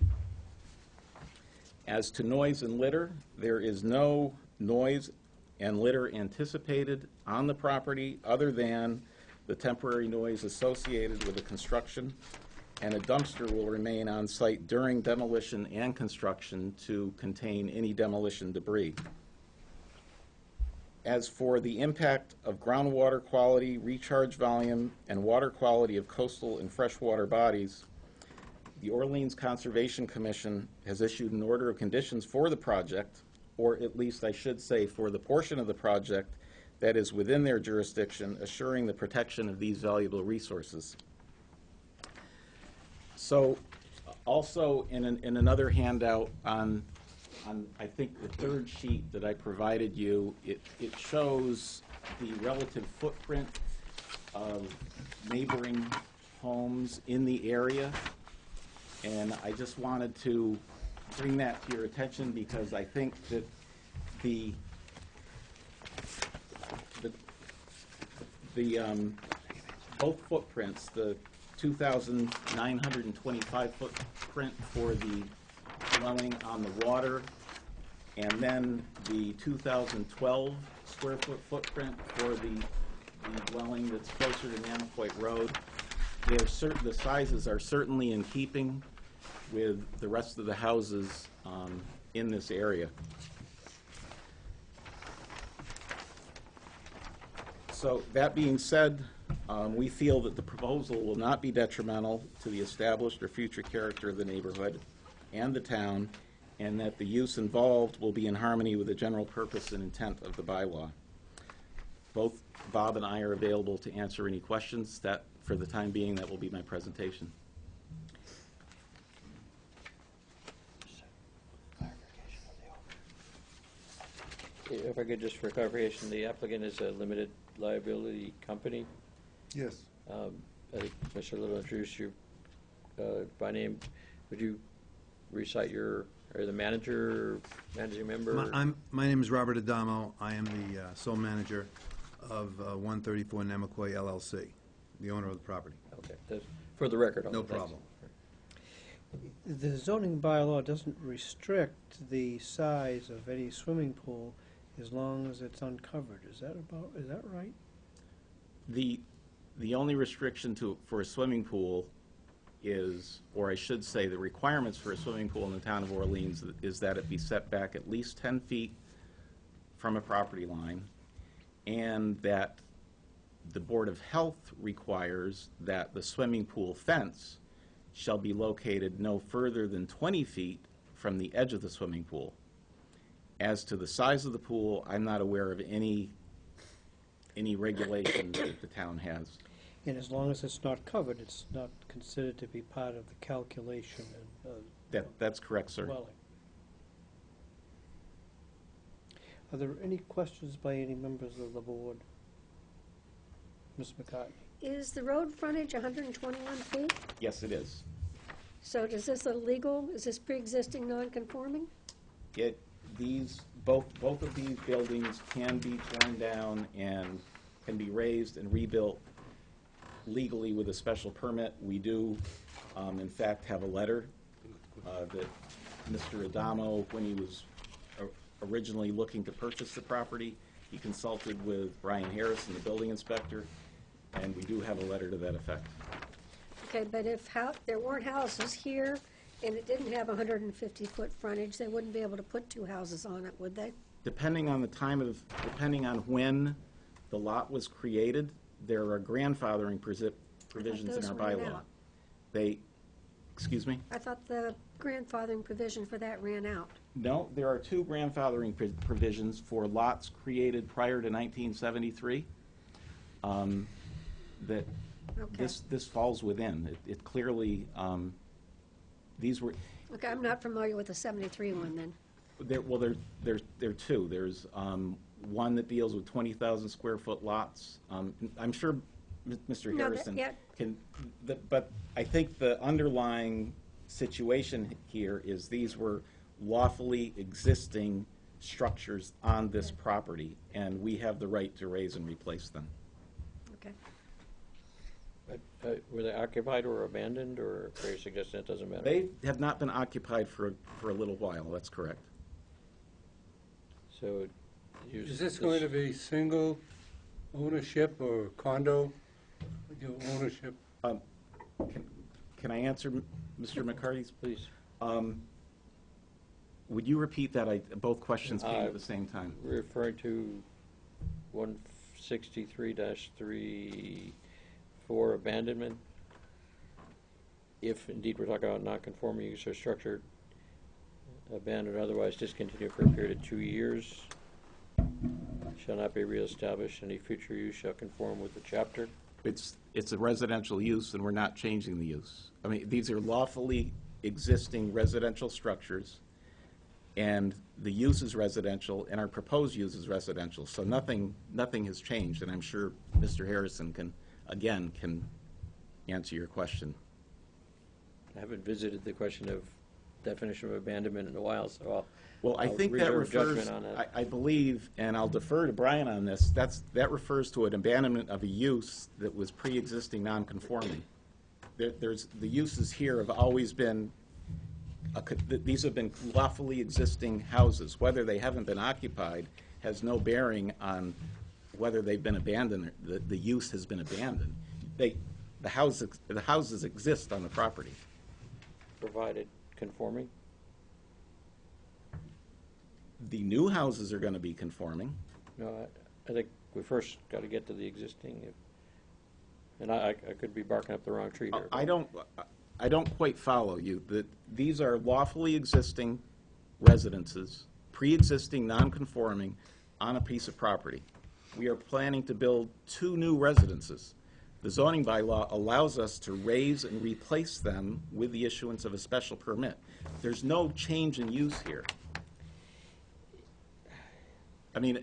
As to noise and litter, there is no noise and litter anticipated on the property other than the temporary noise associated with the construction, and a dumpster will remain on site during demolition and construction to contain any demolition debris. As for the impact of groundwater quality, recharge volume, and water quality of coastal and freshwater bodies, the Orleans Conservation Commission has issued an order of conditions for the project, or at least I should say for the portion of the project that is within their jurisdiction, assuring the protection of these valuable resources. So, also in another handout on, I think the third sheet that I provided you, it shows the relative footprint of neighboring homes in the area. And I just wanted to bring that to your attention because I think that both footprints, the 2,925 footprint for the dwelling on the water, and then the 2,012 square foot footprint for the dwelling that's closer to Namaquoit Road, the sizes are certainly in keeping with the rest of the houses in this area. So that being said, we feel that the proposal will not be detrimental to the established or future character of the neighborhood and the town, and that the use involved will be in harmony with the general purpose and intent of the bylaw. Both Bob and I are available to answer any questions. That, for the time being, that will be my presentation. If I could, just for clarification, the applicant is a limited liability company. Yes. I think Mr. Little introduced you by name. Would you recite or the manager, managing member? My name is Robert Adamo. I am the sole manager of 134 Namaquoit LLC, the owner of the property. Okay, for the record. No thanks. problem. The zoning bylaw doesn't restrict the size of any swimming pool as long as it's uncovered. Is that right? The only restriction for a swimming pool is, or I should say, the requirements for a swimming pool in the town of Orleans is that it be set back at least 10 feet from a property line, and that the Board of Health requires that the swimming pool fence shall be located no further than 20 feet from the edge of the swimming pool. As to the size of the pool, I'm not aware of any regulation that the town has. And as long as it's not covered, it's not considered to be part of the calculation of That's correct, sir. dwelling. Are there any questions by any members of the board? Ms. McCartney? Is the road frontage 121 feet? Yes, it is. So is this illegal? Is this pre-existing non-conforming? Both of these buildings can be torn down and can be raised and rebuilt legally with a special permit. We do, in fact, have a letter that Mr. Adamo, when he was originally looking to purchase the property, he consulted with Brian Harrison, the building inspector, and we do have a letter to that effect. Okay, but if there weren't houses here and it didn't have 150-foot frontage, they wouldn't be able to put two houses on it, would they? Depending on when the lot was created, there are grandfathering provisions in those our ran bylaw. out. Excuse me? I thought the grandfathering provision for that ran out. No, there are two grandfathering provisions for lots created prior to 1973 that Okay. this falls within. It clearly, these were, Okay, I'm not familiar with the 73 one then. there are two. There's one that deals with 20,000 square foot lots. I'm sure Mr. No, Harrison yeah. can, but I think the underlying situation here is these were lawfully existing structures on this property, and we have the right to raise and replace them. Okay. Were they occupied or abandoned, or are you suggesting it doesn't matter? They have not been occupied for a little while, that's correct. So, Is this going to be single ownership or condo, your ownership? Can I answer Mr. McCarty's? Please. Would you repeat that? Both questions came at the same time. Referring to 163-3, for abandonment, if indeed we're talking about non-conforming use or structure, abandoned or otherwise discontinued for a period of 2 years, shall not be reestablished. Any future use shall conform with the chapter. it's a residential use, and we're not changing the use. I mean, these are lawfully existing residential structures, and the use is residential, and our proposed use is residential, so nothing has changed, and I'm sure Mr. Harrison can answer your question. I haven't visited the question of definition of abandonment in a while, so Well, I I'll think that reserve refers, judgment on that. I believe, and I'll defer to Brian on this, that refers to an abandonment of a use that was pre-existing non-conforming. The uses here have always been, these have been lawfully existing houses. Whether they haven't been occupied has no bearing on whether they've been abandoned, or the use has been abandoned. The houses exist on the property. Provided conforming. The new houses are going to be conforming. No, I think we first got to get to the existing, and I could be barking up the wrong tree here. I don't quite follow you. These are lawfully existing residences, pre-existing, non-conforming, on a piece of property. We are planning to build 2 new residences. The zoning bylaw allows us to raise and replace them with the issuance of a special permit. There's no change in use here. I mean,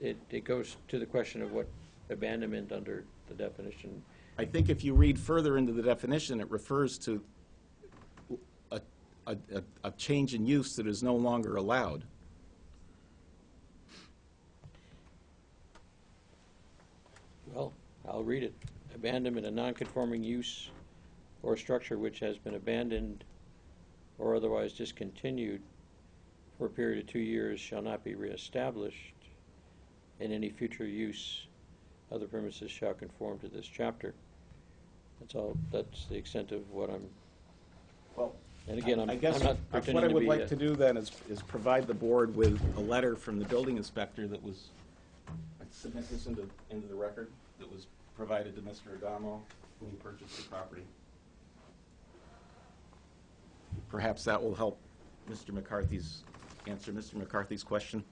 It goes to the question of what abandonment under the definition. I think if you read further into the definition, it refers to a change in use that is no longer allowed. Well, I'll read it. Abandonment, a non-conforming use or structure which has been abandoned or otherwise discontinued for a period of 2 years shall not be reestablished, and any future use of the premises shall conform to this chapter. That's all, that's the extent of what I'm, Well, and again, I'm I guess not what pretending I to would be like to do then is provide the board with a letter from the building inspector that was, I'd submit this into the record, that was provided to Mr. Adamo when he purchased the property. Perhaps that will help answer Mr. McCarthy's question.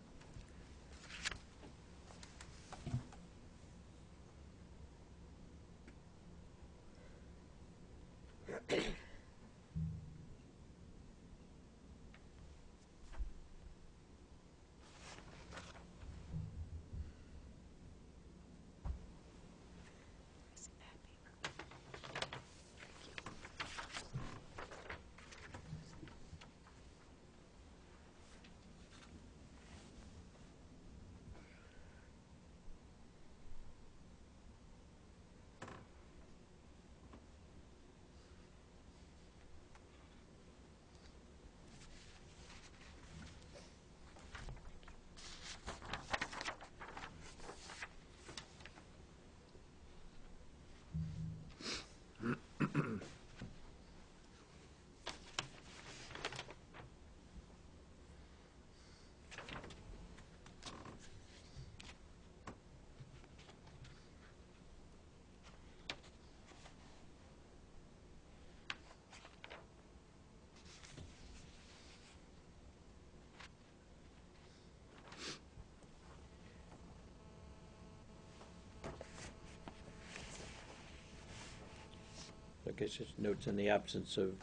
I guess just notes in the absence of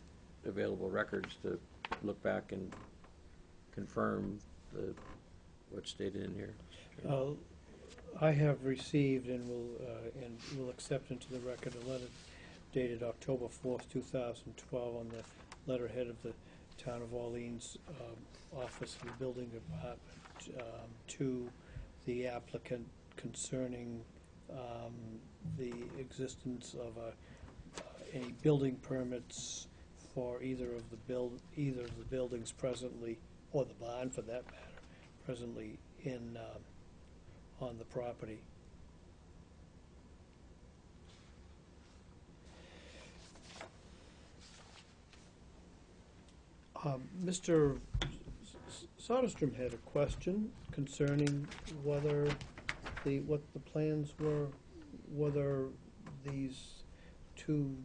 available records to look back and confirm what's stated in here. I have received and will accept into the record a letter dated October 4th, 2012, on the letterhead of the Town of Orleans Office of the Building Department to the applicant concerning the existence of any building permits for either of the buildings presently, or the barn for that matter, presently on the property. Mr. Soderstrom had a question concerning whether what the plans were, whether these 2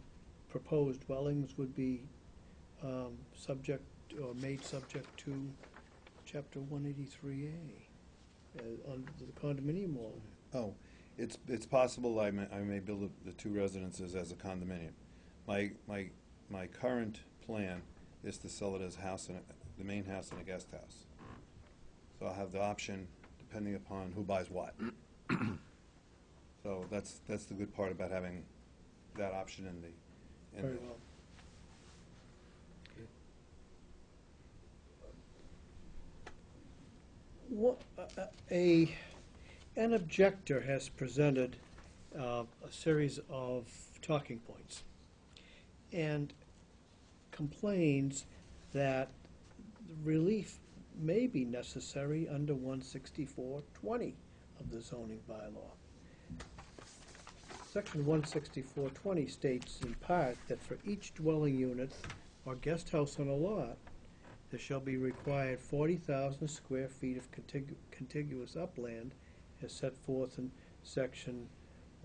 proposed dwellings would be subject or made subject to Chapter 183A under the condominium law. Oh, It's possible I may build the two residences as a condominium. My current plan is to sell it as the main house and a guest house. So I'll have the option, depending upon who buys what. So that's the good part about having that option in the. Very well. An objector has presented a series of talking points and complains that relief may be necessary under 16420 of the zoning bylaw. Section 16420 states in part that for each dwelling unit or guest house on a lot, there shall be required 40,000 square feet of contiguous upland as set forth in section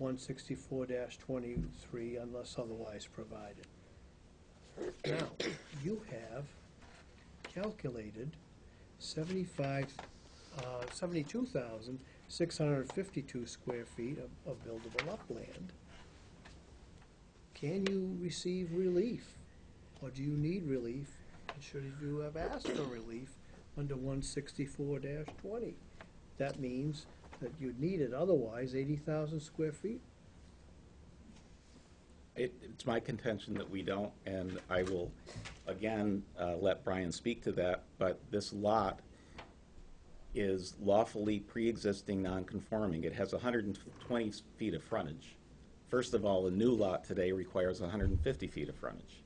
164-23 unless otherwise provided. Now, you have calculated 72,652 square feet of buildable upland. Can you receive relief, or do you need relief? And should you have asked for relief under 164-20? That means that you'd need it otherwise 80,000 square feet. It's my contention that we don't, and I will, again, let Brian speak to that, but this lot is lawfully pre-existing non-conforming. It has 120 feet of frontage. First of all, a new lot today requires 150 feet of frontage.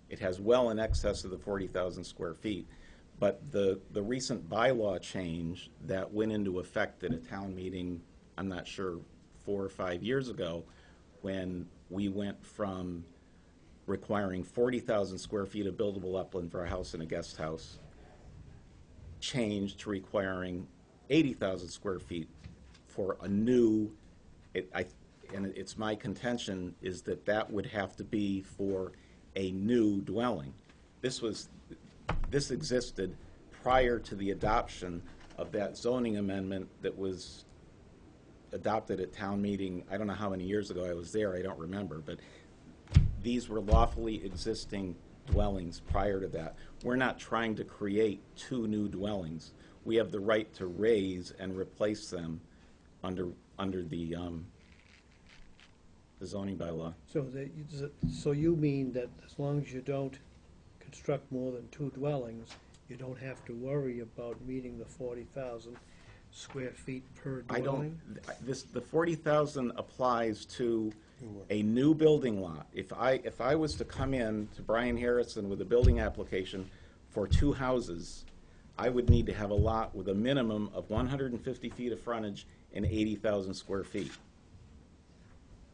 It has well in excess of the 40,000 square feet, but the recent bylaw change that went into effect at a town meeting, I'm not sure, 4 or 5 years ago, when we went from requiring 40,000 square feet of buildable upland for a house and a guest house, changed to requiring 80,000 square feet for a new, and it's my contention is that that would have to be for a new dwelling. This existed prior to the adoption of that zoning amendment that was adopted at town meeting. I don't know how many years ago I was there, I don't remember, but these were lawfully existing dwellings prior to that. We're not trying to create two new dwellings. We have the right to raise and replace them under the zoning bylaw. So you mean that as long as you don't construct more than 2 dwellings, you don't have to worry about meeting the 40,000 square feet per dwelling? The 40,000 applies to a new building lot. If I was to come in to Brian Harrison with a building application for 2 houses, I would need to have a lot with a minimum of 150 feet of frontage and 80,000 square feet.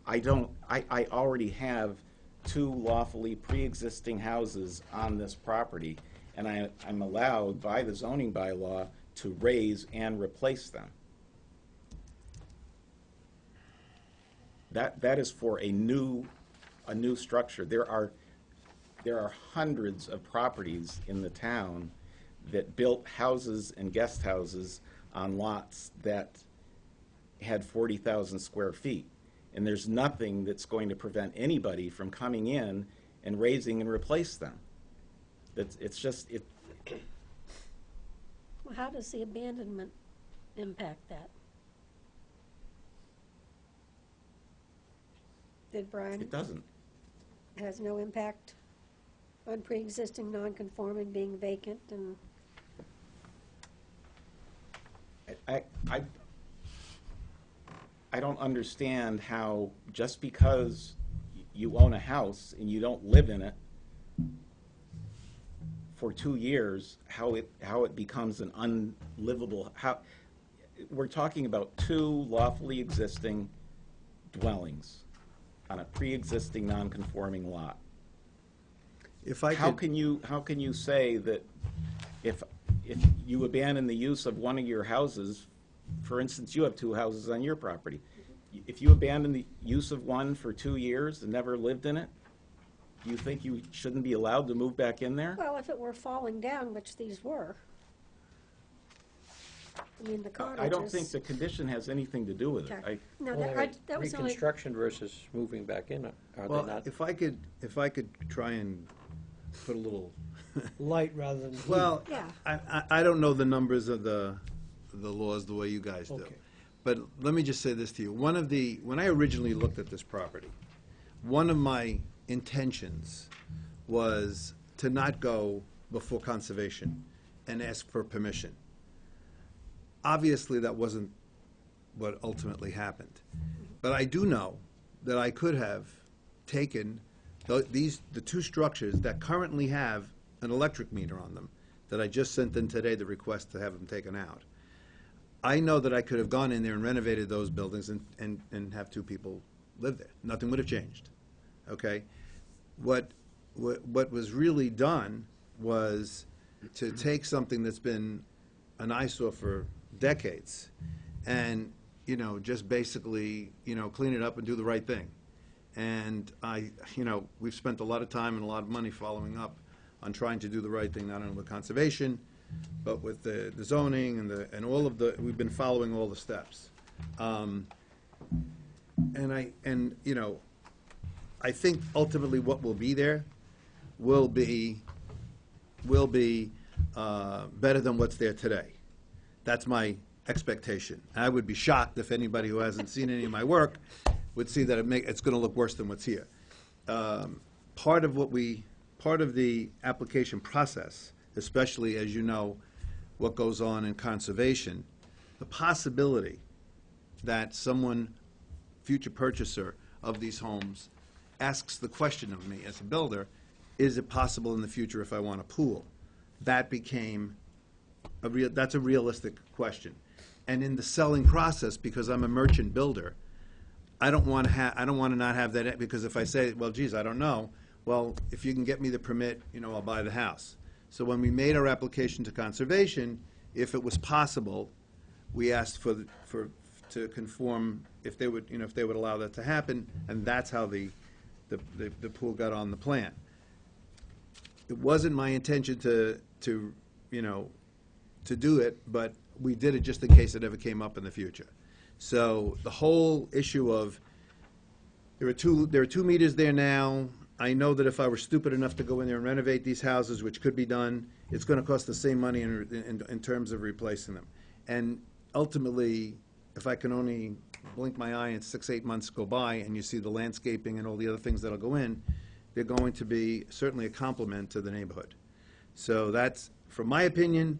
I already have 2 lawfully pre-existing houses on this property, and I'm allowed by the zoning bylaw to raise and replace them. That is for a new structure. There are hundreds of properties in the town that built houses and guest houses on lots that had 40,000 square feet. And there's nothing that's going to prevent anybody from coming in and raising and replace them. It's just. Well, how does the abandonment impact that? Did Brian? It doesn't. Has no impact on pre-existing non-conforming being vacant and? I don't understand how just because you own a house and you don't live in it for 2 years, how it becomes an unlivable. We're talking about 2 lawfully existing dwellings on a pre-existing non-conforming lot. How can you say that if you abandon the use of one of your houses, for instance, you have 2 houses on your property, if you abandon the use of one for 2 years and never lived in it, do you think you shouldn't be allowed to move back in there? Well, if it were falling down, which these were. I mean, the cottages. I don't think the condition has anything to do with it. Okay. No, Well, that was the only, reconstruction versus moving back in, are they Well, not? if I could try and put a little, Light rather than heat. well, Yeah. I don't know the numbers of the laws the way you guys do. Okay. But let me just say this to you. When I originally looked at this property, one of my intentions was to not go before conservation and ask for permission. Obviously, that wasn't what ultimately happened. But I do know that I could have taken the two structures that currently have an electric meter on them, that I just sent in today the request to have them taken out. I know that I could have gone in there and renovated those buildings and have two people live there. Nothing would have changed, okay? What was really done was to take something that's been an eyesore for decades and, just basically, clean it up and do the right thing. And we've spent a lot of time and a lot of money following up on trying to do the right thing, not only with conservation, but with the zoning and all of the, we've been following all the steps. I think ultimately what will be there will be better than what's there today. That's my expectation. I would be shocked if anybody who hasn't seen any of my work would see that it's going to look worse than what's here. Part of the application process, especially as you know what goes on in conservation, the possibility that someone, future purchaser of these homes, asks the question of me as a builder, is it possible in the future if I want a pool? That became that's a realistic question. And in the selling process, because I'm a merchant builder, I don't want to not have that, because if I say, well, geez, I don't know, well, if you can get me the permit, I'll buy the house. So when we made our application to conservation, if it was possible, we asked to conform if they would, if they would allow that to happen, and that's how the pool got on the plan. It wasn't my intention to do it, but we did it just in case it ever came up in the future. So the whole issue of, there are two meters there now. I know that if I were stupid enough to go in there and renovate these houses, which could be done, it's going to cost the same money in terms of replacing them. And ultimately, if I can only blink my eye and 6-8 months go by and you see the landscaping and all the other things that'll go in, they're going to be certainly a compliment to the neighborhood. So that's, from my opinion,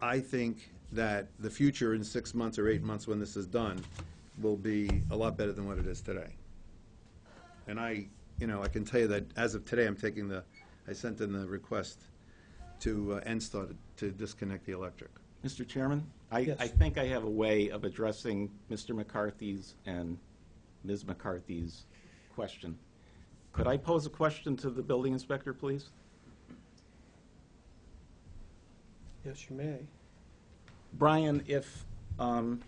I think that the future in 6 months or 8 months when this is done will be a lot better than what it is today. And I can tell you that as of today, I sent in the request to NSTAR to disconnect the electric. Mr. Chairman, Yes. I think I have a way of addressing Mr. McCarthy's and Ms. McCarthy's question. Could I pose a question to the building inspector, please? Yes, you may. Brian, if Mr.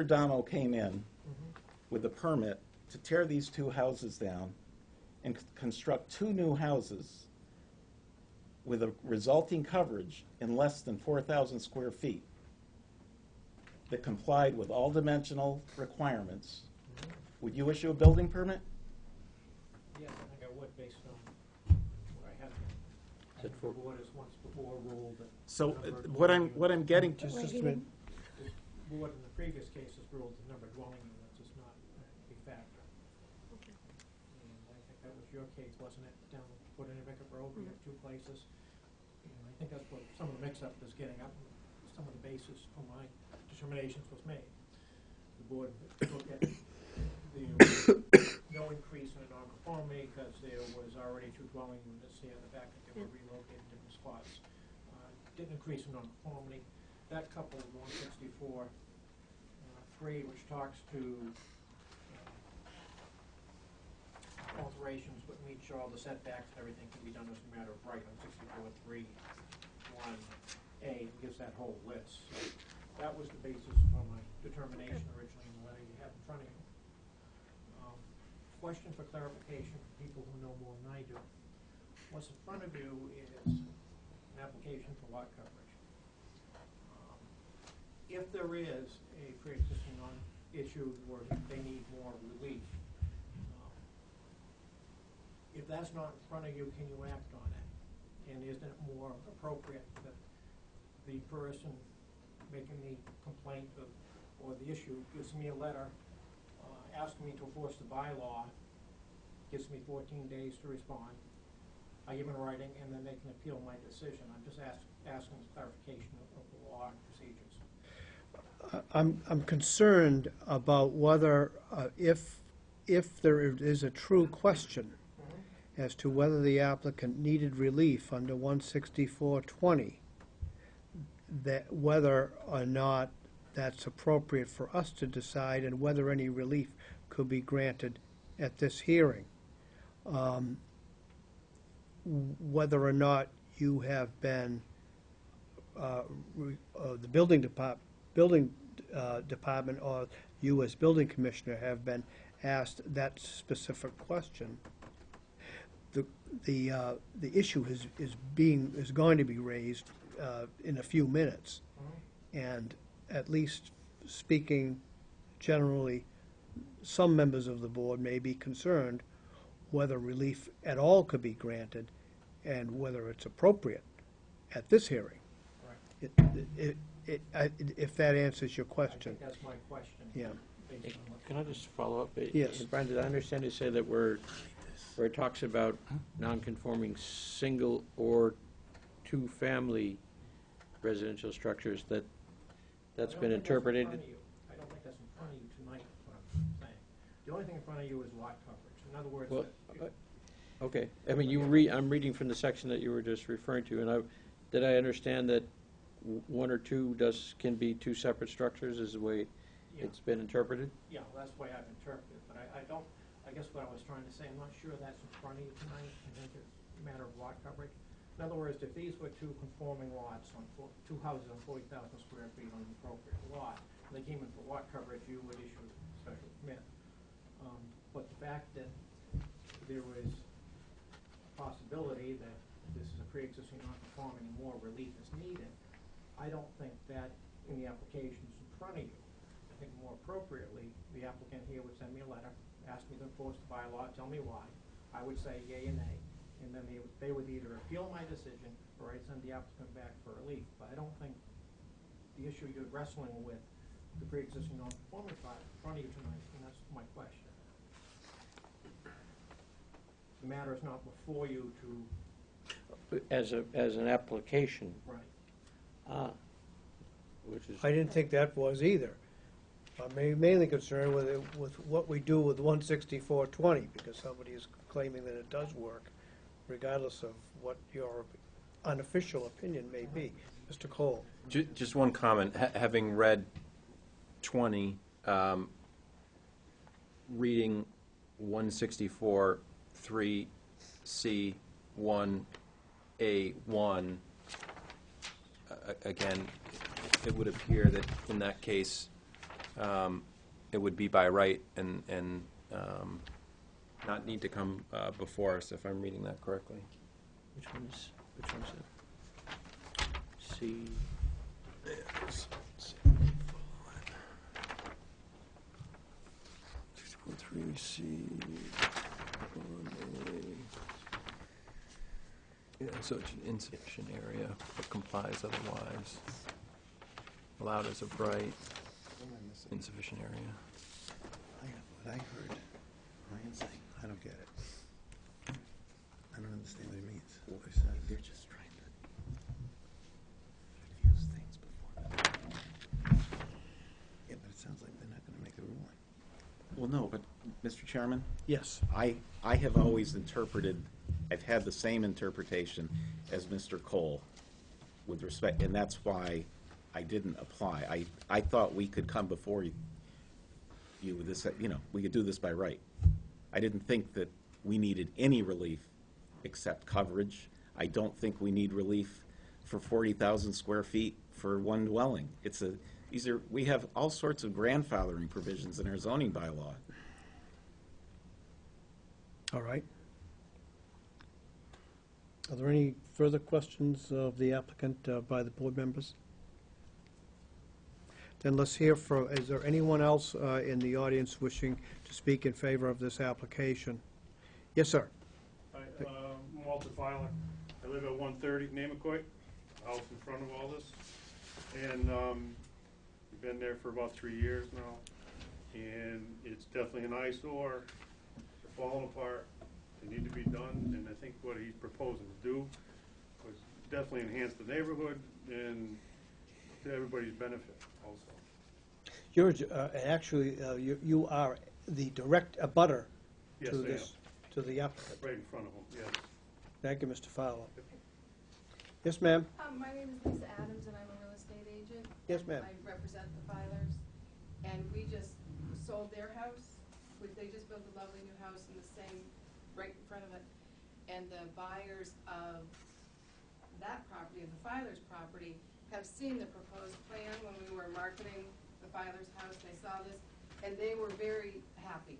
Adamo came in with a permit to tear these two houses down and construct two new houses with a resulting coverage in less than 4,000 square feet that complied with all dimensional requirements, would you issue a building permit? Yes, I think I would, based on what I have. Is it for- The board has once before ruled that. So what I'm getting, Just a minute. The board in the previous case has ruled the number of dwelling units is not a factor. And I think that was your case, wasn't it, down Woodinnibicket Road, we have two places. And I think that's what some of the mix-up is getting up, some of the basis for my determinations was made. The board looked at no increase in non-conformity because there was already two dwelling units there in the back that they were relocated to different spots. Didn't increase in non-conformity. That coupled with 164 3, which talks to alterations but meet sure all the setbacks and everything can be done as a matter of right on 64 3 1A, gives that whole list. So that was the basis for my determination originally in the letter you have in front of you. Question for clarification for people who know more than I do. What's in front of you is an application for lot coverage. if there is a pre-existing issue where they need more relief, if that's not in front of you, can you act on it? And isn't it more appropriate that the person making the complaint or the issue gives me a letter asking me to enforce the bylaw, gives me 14 days to respond, I give it in writing, and then they can appeal my decision? I'm just asking clarification of the law and procedures. I'm concerned about whether, if there is a true question as to whether the applicant needed relief under 16420, that whether or not that's appropriate for us to decide and whether any relief could be granted at this hearing. Whether or not you have been, the building department or you as building commissioner have been asked that specific question. The issue is going to be raised in a few minutes, and at least speaking generally, some members of the board may be concerned whether relief at all could be granted and whether it's appropriate at this hearing. Right. If that answers your I question. think that's my question. Yeah. based on what- Can I just follow up? Yes. Brian, did I understand you say that where it talks about non-conforming single or two-family residential structures, that's been interpreted? I don't think that's in front of you tonight, is what I'm saying. The only thing in front of you is lot coverage. In other words, Well, that- Okay, I mean, I'm reading from the section that you were just referring to, and did I understand that one or two can be two separate structures, is the way yeah, it's been interpreted? yeah, that's the way I've interpreted it, but I guess what I was trying to say, I'm not sure that's in front of you tonight. I think it's a matter of lot coverage. In other words, if these were two conforming lots on two houses on 40,000 square feet on an appropriate lot, and they came in for lot coverage, you would issue a special permit. But the fact that there was a possibility that this is a pre-existing non-conforming and more relief is needed, I don't think that in the application is in front of you. I think more appropriately, the applicant here would send me a letter, ask me to enforce the bylaw, tell me why. I would say yea and nay, and then they would either appeal my decision or I'd send the applicant back for relief. But I don't think the issue you're wrestling with, the pre-existing non-conforming part, in front of you tonight, and that's my question. The matter is not before you to, As an application, right. which is, I didn't think that was either. I'm mainly concerned with what we do with 16420, because somebody is claiming that it does work, regardless of what your unofficial opinion may be. Mr. Cole? Just one comment. Having read 20, reading 164 3C 1A1, again, it would appear that in that case, it would be by right and not need to come before us, if I'm reading that correctly. which one's it? C, 3C, 1A. Yeah, so it's an insufficient area, but complies otherwise. Allowed as of right, insufficient area. What I heard Ryan saying, I don't get it. I don't understand what he means. What he says. They're just trying to confuse things before. Yeah, but it sounds like they're not gonna make a ruling. Well, no, but, Mr. Chairman, Yes. I have always interpreted, I've had the same interpretation as Mr. Cole with respect, and that's why I didn't apply. I thought we could come before you with this, we could do this by right. I didn't think that we needed any relief except coverage. I don't think we need relief for 40,000 square feet for one dwelling. We have all sorts of grandfathering provisions in our zoning bylaw. All right. Are there any further questions of the applicant by the board members? Then let's hear from, is there anyone else in the audience wishing to speak in favor of this application? Yes, sir. Hi, I'm Walter Filer. I live at 130 Namaquoit, house in front of all this. And we've been there for about 3 years now. And it's definitely an eyesore. They're falling apart. They need to be done. And I think what he's proposing to do was definitely enhance the neighborhood and to everybody's benefit also. You're, actually, you are the direct abutter Yes, to I am. this, to the applicant. Right in front of them, yes. Thank you, Mr. Fowler. Yes, ma'am? My name is Lisa Adams, and I'm a real estate agent. Yes, ma'am. I represent the filers, and we just sold their house, which they just built a lovely new house in the same, right in front of it. And the buyers of that property, of the filer's property, have seen the proposed plan when we were marketing the filer's house. They saw this, and they were very happy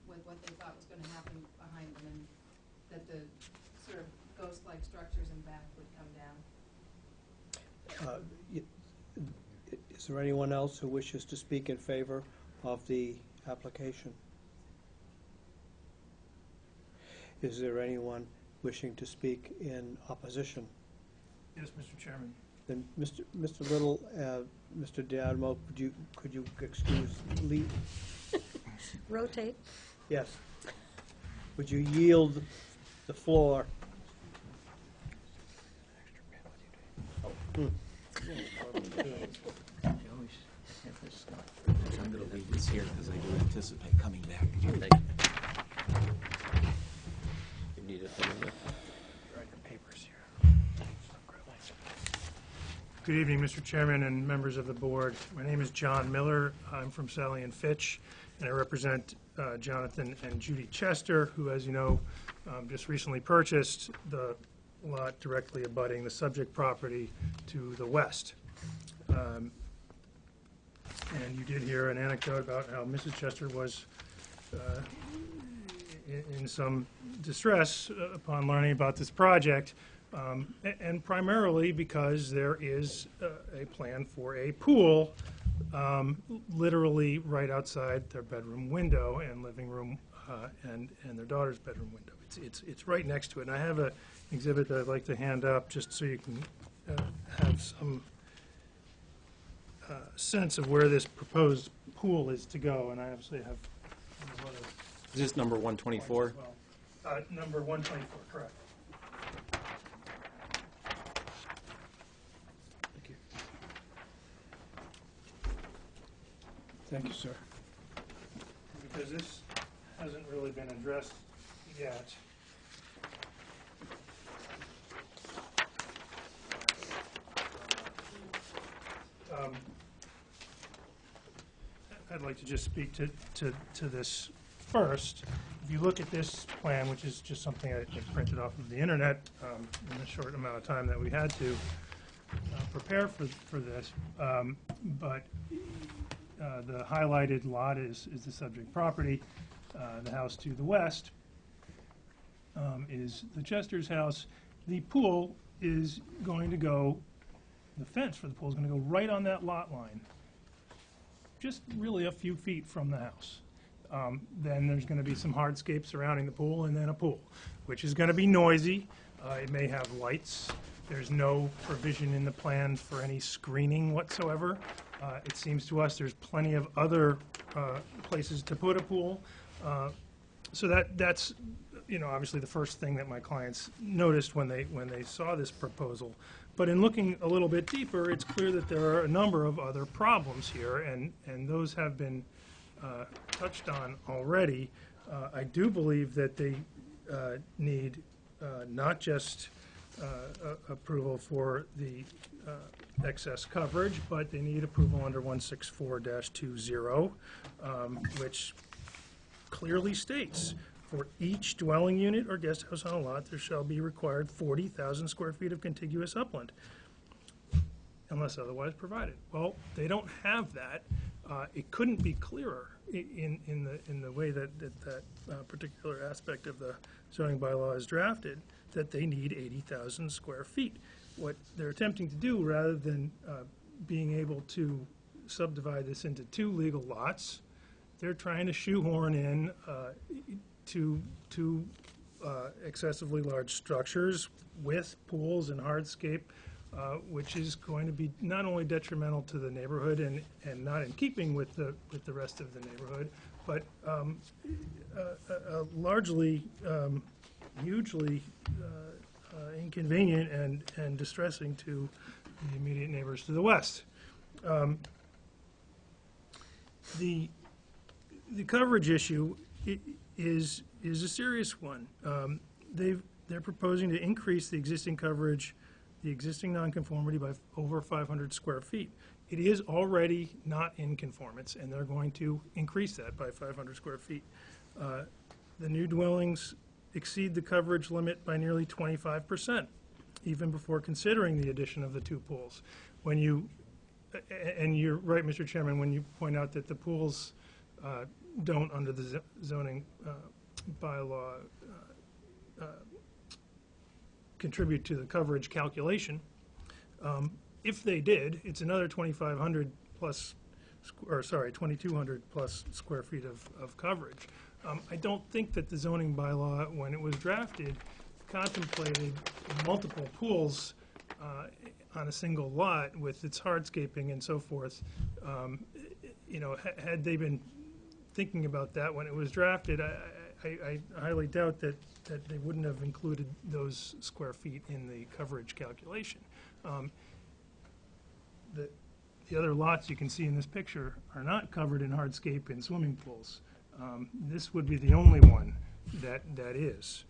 with what they thought was gonna happen behind them, and that the sort of ghost-like structures in back would come down. Is there anyone else who wishes to speak in favor of the application? Is there anyone wishing to speak in opposition? Yes, Mr. Chairman. Then, Mr. Little, Mr. Diadmo, could you excuse Lee? Rotate. Yes. Would you yield the floor? I'm going to leave this here because I do anticipate coming back. Thank you. You need it, Good evening, Mr. Chairman and members of the board. My name is John Miller. I'm from Sally and Fitch, and I represent Jonathan and Judy Chester, who, as you know, just recently purchased the lot directly abutting the subject property to the west. And you did hear an anecdote about how Mrs. Chester was in some distress upon learning about this project. And primarily because there is a plan for a pool literally right outside their bedroom window and living room and their daughter's bedroom window. It's right next to it. And I have an exhibit that I'd like to hand up just so you can have some sense of where this proposed pool is to go. And I obviously have Is this number 124? number 124, correct. Thank you, sir. Because this hasn't really been addressed yet. I'd like to just speak to this first. If you look at this plan, which is just something I printed off of the internet in the short amount of time that we had to prepare for this, but the highlighted lot is the subject property. The house to the west is the Chester's house. The pool is going to go, the fence for the pool is going to go right on that lot line, just really a few feet from the house. Then there's going to be some hardscape surrounding the pool, and then a pool, which is going to be noisy. It may have lights. There's no provision in the plan for any screening whatsoever. It seems to us there's plenty of other places to put a pool. So that's, obviously the first thing that my clients noticed when they saw this proposal. But in looking a little bit deeper, it's clear that there are a number of other problems here, and those have been touched on already. I do believe that they need not just approval for the excess coverage, but they need approval under 164-20, which clearly states, for each dwelling unit or guest house on a lot, there shall be required 40,000 square feet of contiguous upland, unless otherwise provided. Well, they don't have that. It couldn't be clearer in the way that particular aspect of the zoning bylaw is drafted, that they need 80,000 square feet. What they're attempting to do, rather than being able to subdivide this into 2 legal lots. They're trying to shoehorn in two excessively large structures with pools and hardscape, which is going to be not only detrimental to the neighborhood and not in keeping with the rest of the neighborhood, but largely hugely inconvenient and distressing to the immediate neighbors to the west. The coverage issue is a serious one. They're proposing to increase the existing coverage, the existing nonconformity by over 500 square feet. It is already not in conformance, and they're going to increase that by 500 square feet. The new dwellings exceed the coverage limit by nearly 25%, even before considering the addition of the 2 pools. When you, and you're right, Mr. Chairman, when you point out that the pools don't, under the zoning bylaw, contribute to the coverage calculation. If they did, it's another 2,500 plus, or sorry, 2,200 plus square feet of coverage. I don't think that the zoning bylaw, when it was drafted, contemplated multiple pools on a single lot with its hardscaping and so forth. You know, had they been thinking about that when it was drafted, I highly doubt that they wouldn't have included those square feet in the coverage calculation. The other lots you can see in this picture are not covered in hardscape and swimming pools. This would be the only one that is.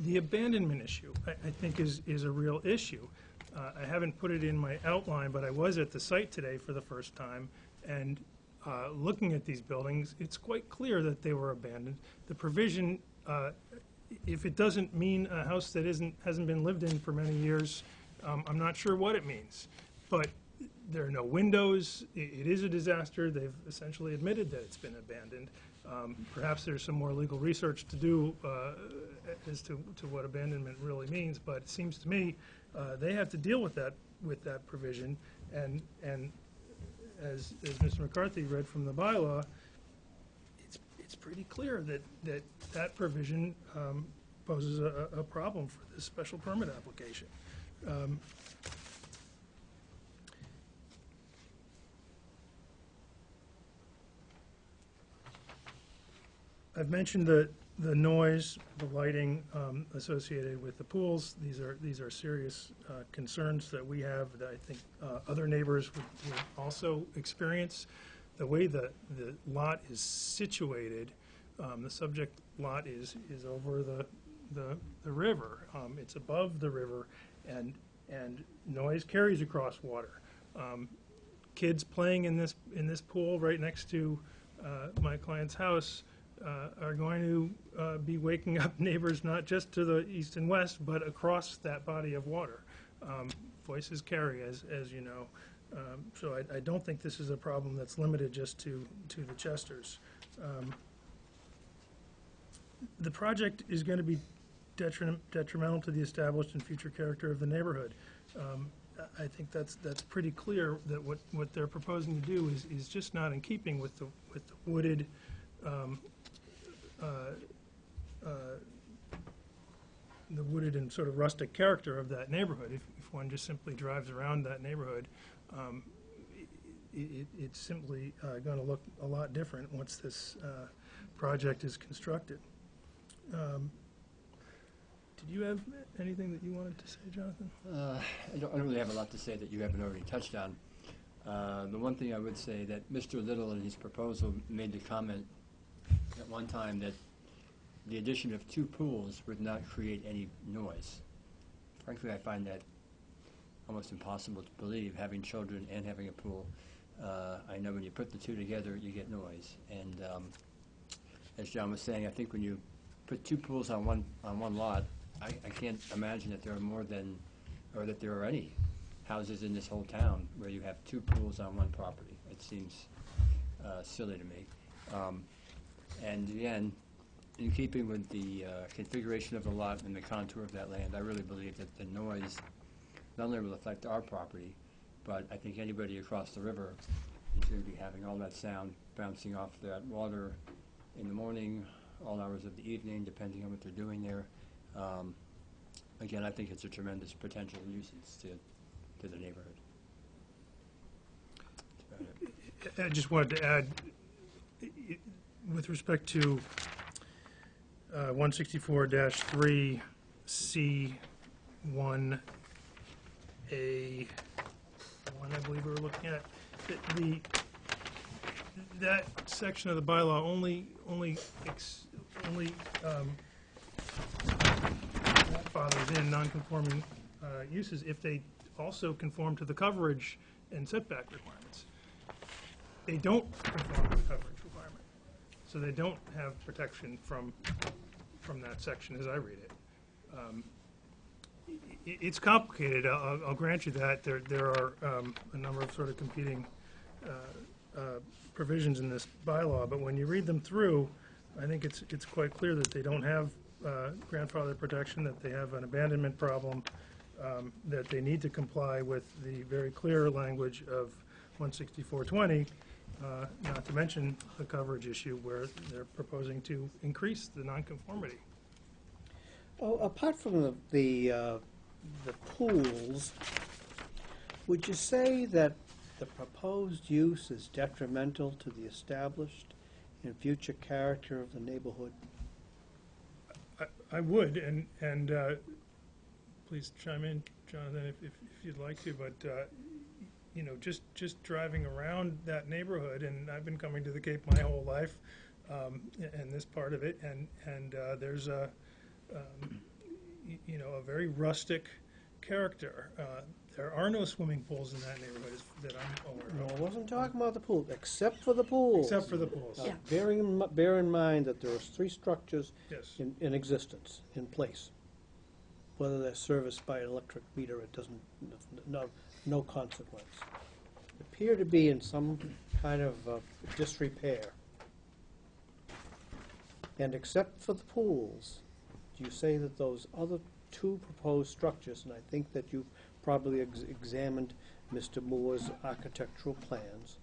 The abandonment issue, I think, is a real issue. I haven't put it in my outline, but I was at the site today for the first time, and looking at these buildings, it's quite clear that they were abandoned. The provision, if it doesn't mean a house that hasn't been lived in for many years, I'm not sure what it means. But there are no windows. It is a disaster. They've essentially admitted that it's been abandoned. Perhaps there's some more legal research to do as to what abandonment really means, but it seems to me they have to deal with that provision, and as Mr. McCarthy read from the bylaw, it's pretty clear that provision poses a problem for this special permit application. I've mentioned the noise, the lighting associated with the pools. These are serious concerns that we have that I think other neighbors would also experience. The way the lot is situated, the subject lot is over the river. It's above the river, and noise carries across water. Kids playing in this pool right next to my client's house are going to be waking up neighbors not just to the east and west, but across that body of water. Voices carry, as you know. So I don't think this is a problem that's limited just to the Chesters. The project is going to be detrimental to the established and future character of the neighborhood. I think that's pretty clear that what they're proposing to do is just not in keeping with the wooded the wooded and sort of rustic character of that neighborhood. If one just simply drives around that neighborhood, it's simply going to look a lot different once this project is constructed. Did you have anything that you wanted to say, Jonathan? I don't really have a lot to say that you haven't already touched on. The one thing I would say that Mr. Little in his proposal made the comment at one time that the addition of 2 pools would not create any noise. Frankly, I find that almost impossible to believe, having children and having a pool. I know when you put the 2 together, you get noise. And as John was saying, I think when you put 2 pools on one lot, I can't imagine that there are more than, or that there are any houses in this whole town where you have 2 pools on one property. It seems silly to me. And again, in keeping with the configuration of the lot and the contour of that land, I really believe that the noise not only will affect our property, but I think anybody across the river is going to be having all that sound bouncing off that water in the morning, all hours of the evening, depending on what they're doing there. Again, I think it's a tremendous potential nuisance to the neighborhood. That's about it. I just wanted to add, with respect to 164-3C1A1, I believe we were looking at, that section of the bylaw only fathers in non-conforming uses if they also conform to the coverage and setback requirements. They don't conform to the coverage requirement, so they don't have protection from that section as I read it. It's complicated, I'll grant you that. There are a number of sort of competing provisions in this bylaw, but when you read them through, I think it's quite clear that they don't have grandfather protection, that they have an abandonment problem, that they need to comply with the very clear language of 16420, not to mention the coverage issue where they're proposing to increase the nonconformity. Well, apart from the pools, would you say that the proposed use is detrimental to the established and future character of the neighborhood? I would, and please chime in, Jonathan, if you'd like to, but you know, just driving around that neighborhood, and I've been coming to the Cape my whole life, and this part of it, and there's a you know, a very rustic character. There are no swimming pools in that neighborhood that I'm aware No, of. I wasn't talking about the pool, except for the pools. Except for the pools. Yeah. Bear in mind that there are 3 structures Yes. in existence, in place. Whether they're serviced by an electric meter, it doesn't, no consequence. Appear to be in some kind of disrepair. And except for the pools, do you say that those other 2 proposed structures, and I think that you've probably examined Mr. Moore's architectural plans,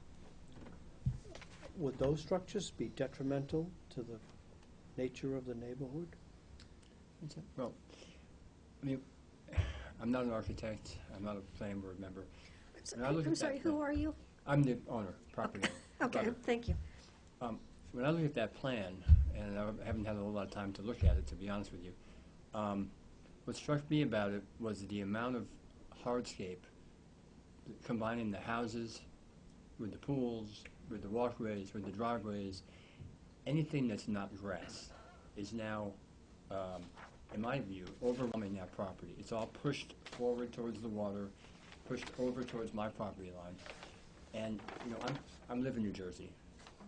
would those structures be detrimental to the nature of the neighborhood? Well, I mean, I'm not an architect, I'm not a planning board member. When I look I'm at sorry, that who plan- are you? I'm the owner, property owner. Okay, butter. thank you. When I look at that plan, and I haven't had a whole lot of time to look at it, to be honest with you, what struck me about it was the amount of hardscape, combining the houses with the pools, with the walkways, with the driveways. Anything that's not grass is now, in my view, overwhelming that property. It's all pushed forward towards the water, pushed over towards my property line. And, you know, I'm live in New Jersey.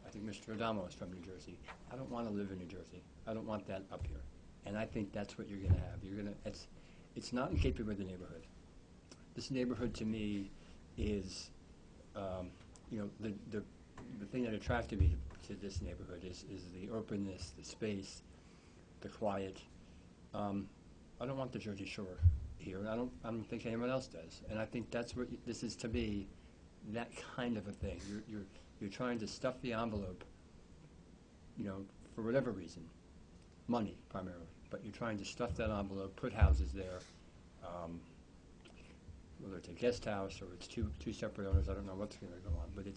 I think Mr. Adamo is from New Jersey. I don't want to live in New Jersey. I don't want that up here. And I think that's what you're going to have. You're going to, it's not in keeping with the neighborhood. This neighborhood to me is, you know, the thing that attracted me to this neighborhood is the openness, the space, the quiet. I don't want the Jersey Shore here, and I don't think anyone else does. And I think that's what this is to me, that kind of a thing. You're trying to stuff the envelope, you know, for whatever reason, money primarily, but you're trying to stuff that envelope, put houses there, whether it's a guest house or it's two separate owners, I don't know what's going to go on, but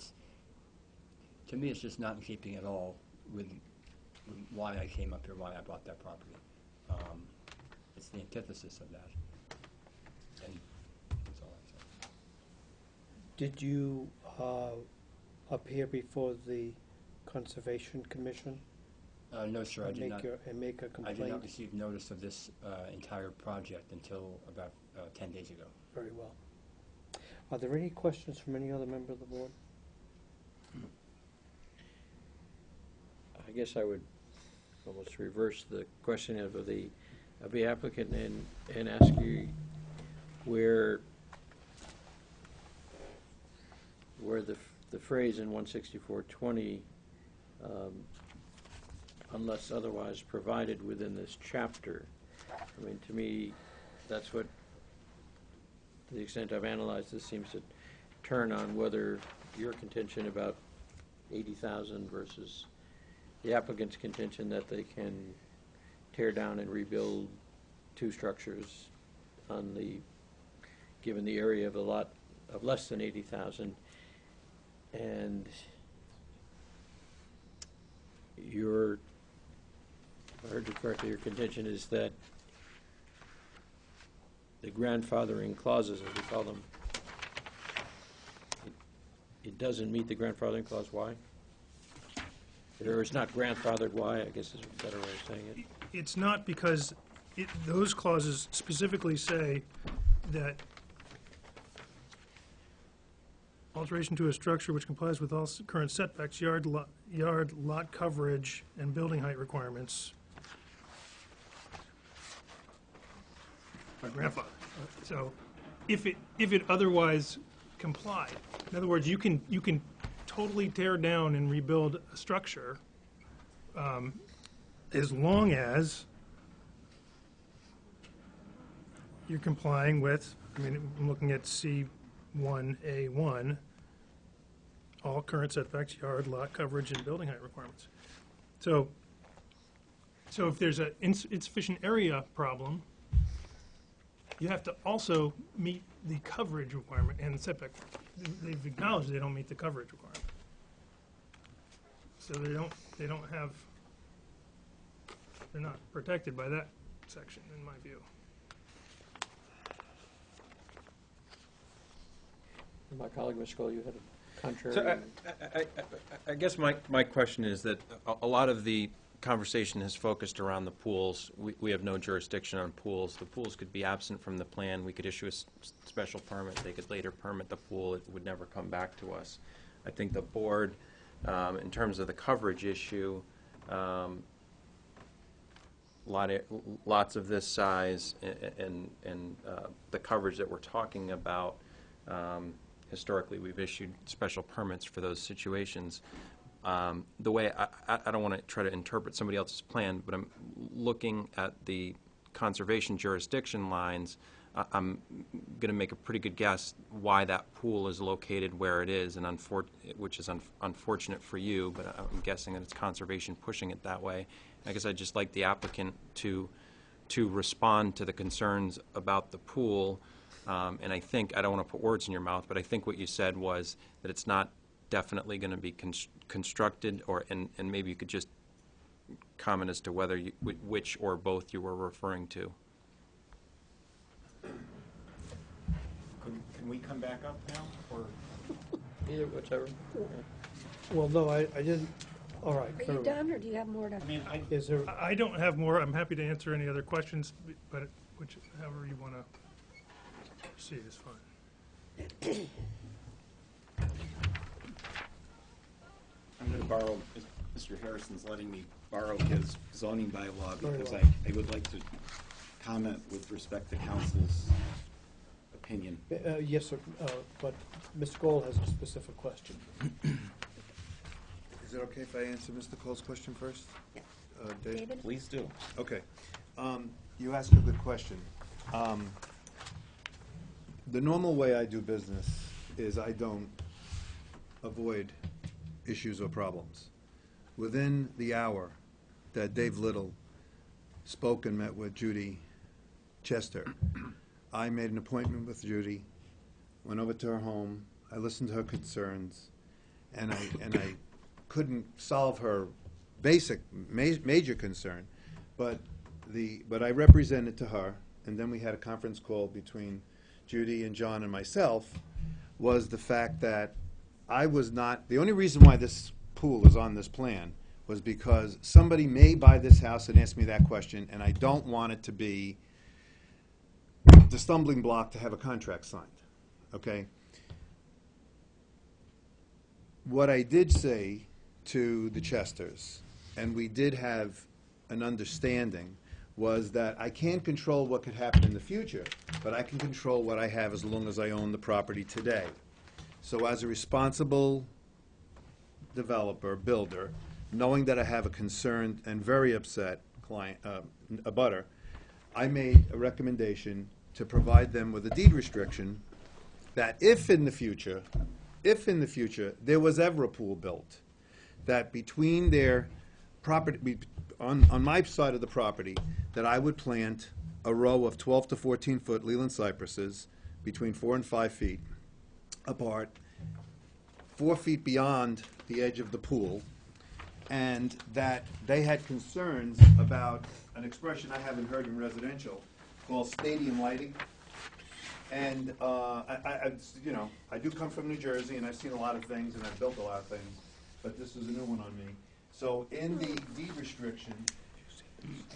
to me, it's just not in keeping at all with why I came up here, why I bought that property. It's the antithesis of that. And that's all I say. Did you appear before the Conservation Commission? No, sir, I did not. And make a I complaint? did not receive notice of this entire project until about 10 days ago. Very well. Are there any questions from any other member of the board? I guess I would almost reverse the question of the applicant and ask you where the phrase in 16420, unless otherwise provided within this chapter. I mean, to me, that's what, to the extent I've analyzed this, seems to turn on whether your contention about 80,000 versus the applicant's contention that they can tear down and rebuild 2 structures on the, given the area of a lot of less than 80,000. And your, if I heard you correctly, your contention is that the grandfathering clauses, as we call them, it doesn't meet the grandfathering clause. Why? Or it's not grandfathered. Why? I guess is a better way of saying it. It's not because those clauses specifically say that alteration to a structure which complies with all current setbacks, yard, lot coverage, and building height requirements are grandfathered. So if it otherwise complied, in other words, you can totally tear down and rebuild a structure as long as you're complying with, I mean, I'm looking at C1A1, all current setbacks, yard, lot coverage, and building height requirements. So if there's an insufficient area problem, you have to also meet the coverage requirement and the setback. They've acknowledged they don't meet the coverage requirement. So they don't have, they're not protected by that section, in my view. My colleague, Ms. Skoll, you had a contrary. So I guess my question is that a lot of the conversation has focused around the pools. We have no jurisdiction on pools. The pools could be absent from the plan. We could issue a special permit. They could later permit the pool. It would never come back to us. I think the board, in terms of the coverage issue, lots of this size and the coverage that we're talking about, historically we've issued special permits for those situations. The way I don't want to try to interpret somebody else's plan, but I'm looking at the conservation jurisdiction lines. I'm going to make a pretty good guess why that pool is located where it is, and which is unfortunate for you, but I'm guessing that it's conservation pushing it that way. I guess I'd just like the applicant to respond to the concerns about the pool. And I think, I don't want to put words in your mouth, but I think what you said was that it's not definitely going to be constructed, and maybe you could just comment as to whether which or both you were referring to. Can we come back up now, or? Either, whichever. Well, no, I didn't, all right. Are you very well. done, or do you have more to? I mean, Is there, I don't have more. I'm happy to answer any other questions, but however you want to proceed is fine. I'm going to borrow, Mr. Harrison's letting me borrow his zoning bylaw Very because well. I would like to comment with respect to council's opinion. yes, sir, but Mr. Gold has a specific question. Is it okay if I answer Mr. Cole's question first? Dave? David? Please do. Okay. You asked a good question. The normal way I do business is I don't avoid issues or problems. Within the hour that Dave Little spoke and met with Judy Chester, I made an appointment with Judy, went over to her home, I listened to her concerns, and I couldn't solve her basic, major concern, but I represented to her, and then we had a conference call between Judy and John and myself, was the fact that I was not, the only reason why this pool is on this plan was because somebody may buy this house and ask me that question, and I don't want it to be the stumbling block to have a contract signed, okay? What I did say to the Chesters, and we did have an understanding, was that I can't control what could happen in the future, but I can control what I have as long as I own the property today. So as a responsible developer, builder, knowing that I have a concerned and very upset client, abutter, I made a recommendation to provide them with a deed restriction that if in the future there was ever a pool built, that between their property, on my side of the property, that I would plant a row of 12 to 14-foot Leland cypresses between 4 and 5 feet apart, 4 feet beyond the edge of the pool, and that they had concerns about an expression I haven't heard in residential called stadium lighting. And I do come from New Jersey, and I've seen a lot of things, and I've built a lot of things, but this is a new one on me. So in the deed restriction,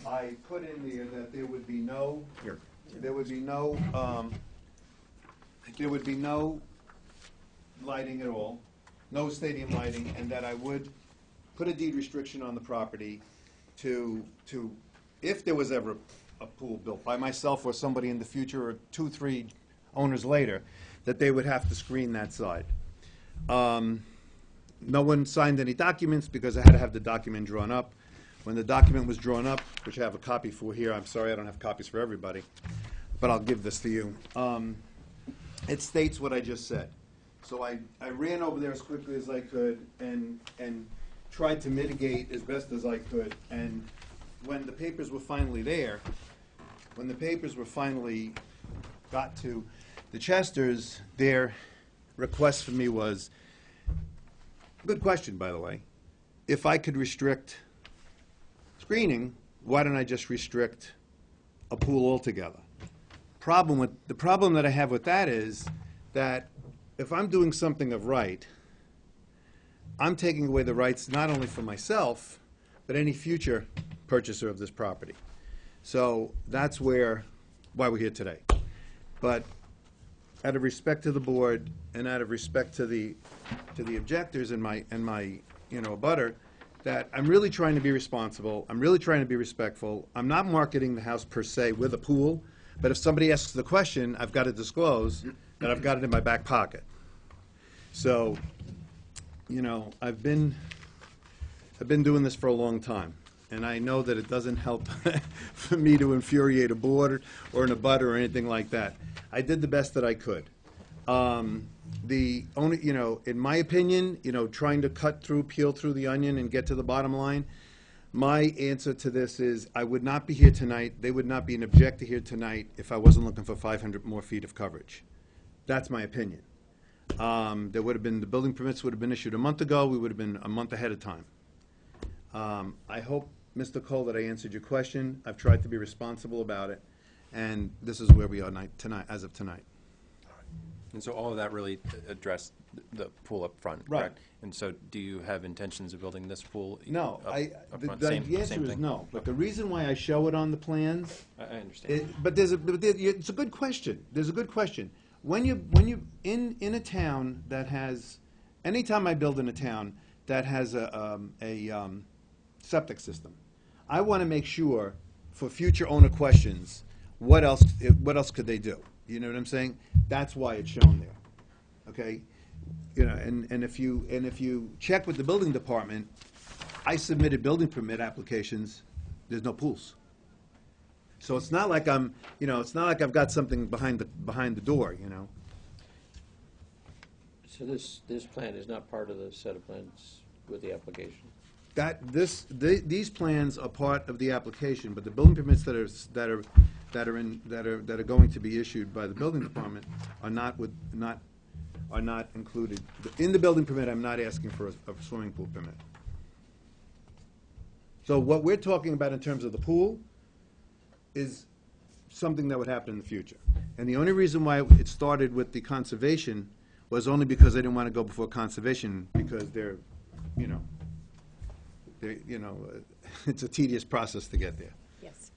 I put in there that there would be no lighting at all, no stadium lighting, and that I would put a deed restriction on the property to if there was ever a pool built by myself or somebody in the future, or 2, 3 owners later, that they would have to screen that side. No one signed any documents because I had to have the document drawn up. When the document was drawn up, which I have a copy for here, I'm sorry I don't have copies for everybody, but I'll give this to you. It states what I just said. So I ran over there as quickly as I could and tried to mitigate as best as I could. And when the papers were finally there, when the papers were finally got to the Chesters, their request for me was, good question, by the way, if I could restrict screening, why don't I just restrict a pool altogether? The problem that I have with that is that if I'm doing something of right, I'm taking away the rights not only for myself, but any future purchaser of this property. So that's why we're here today. But out of respect to the board and out of respect to the objectors and my abutter, that I'm really trying to be responsible. I'm really trying to be respectful. I'm not marketing the house per se with a pool, but if somebody asks the question, I've got to disclose that I've got it in my back pocket. So, I've been doing this for a long time, and I know that it doesn't help for me to infuriate a board or an abutter or anything like that. I did the best that I could. The only, in my opinion, trying to peel through the onion and get to the bottom line, my answer to this is I would not be here tonight, they would not be an objector here tonight if I wasn't looking for 500 more feet of coverage. That's my opinion. There would have been, the building permits would have been issued a month ago, we would have been a month ahead of time. I hope, Mr. Cole, that I answered your question. I've tried to be responsible about it, and this is where we are tonight, as of tonight. And so all of that really addressed the pool up front, Right. correct? And so do you have intentions of building this pool? No, up front? the Same answer is thing? no, but the reason why I show it on the plans, I understand. it's a good question. There's a good question. When you in a town that has, anytime I build in a town that has a septic system, I want to make sure for future owner questions, what else could they do? You know what I'm saying? That's why it's shown there. Okay? And if you check with the building department, I submitted building permit applications, there's no pools. So it's not like it's not like I've got something behind the door, So this plan is not part of the set of plans with the application? These plans are part of the application, but the building permits that are going to be issued by the building department are not included. In the building permit, I'm not asking for a swimming pool permit. So what we're talking about in terms of the pool is something that would happen in the future. And the only reason why it started with the conservation was only because I didn't want to go before conservation, because it's a tedious process to get there. Yes.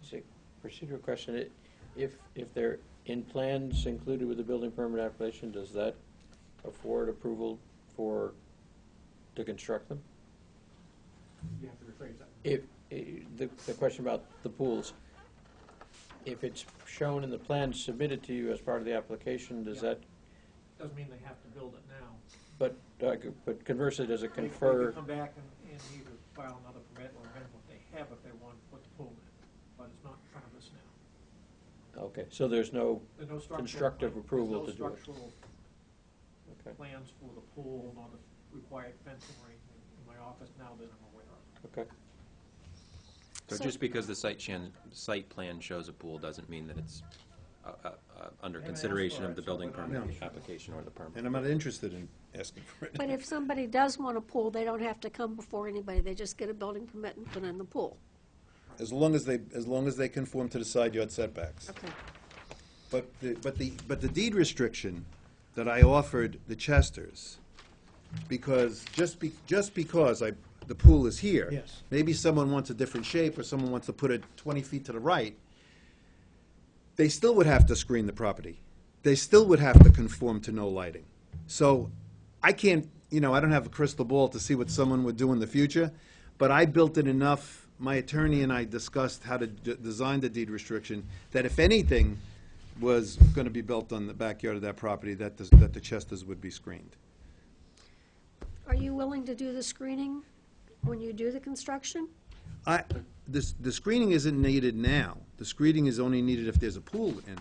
So, procedural question, if they're in plans included with the building permit application, does that afford approval to construct them? You have to rephrase that. If, the question about the pools, if it's shown in the plans submitted to you as part of the application, does that, Doesn't mean they have to build it now. but conversely, does it They confer? could come back and either file another permit or amend what they have if they want to put the pool in, but it's not in front of us now. Okay, so there's no There's no structural constructive plan- approval there's to do it? no structural Okay, plans for the pool, nor the required fencing or anything in my office now that I'm aware of. okay. So just because the site plan shows a pool doesn't mean that it's under Haven't asked consideration for of it, the so building we're not permit sure. application or the permit. And I'm not interested in asking for it. But if somebody does want a pool, they don't have to come before anybody, they just get a building permit and put in the pool. As long as they conform to the side yard setbacks. Okay. But the deed restriction that I offered the Chesters, because, just because the pool is here. Yes. Maybe someone wants a different shape, or someone wants to put it 20 feet to the right, they still would have to screen the property. They still would have to conform to no lighting. So I can't, I don't have a crystal ball to see what someone would do in the future, but I built it enough, my attorney and I discussed how to design the deed restriction, that if anything was going to be built on the backyard of that property, that the Chesters would be screened. Are you willing to do the screening when you do the construction? The screening isn't needed now. The screening is only needed if there's a pool in.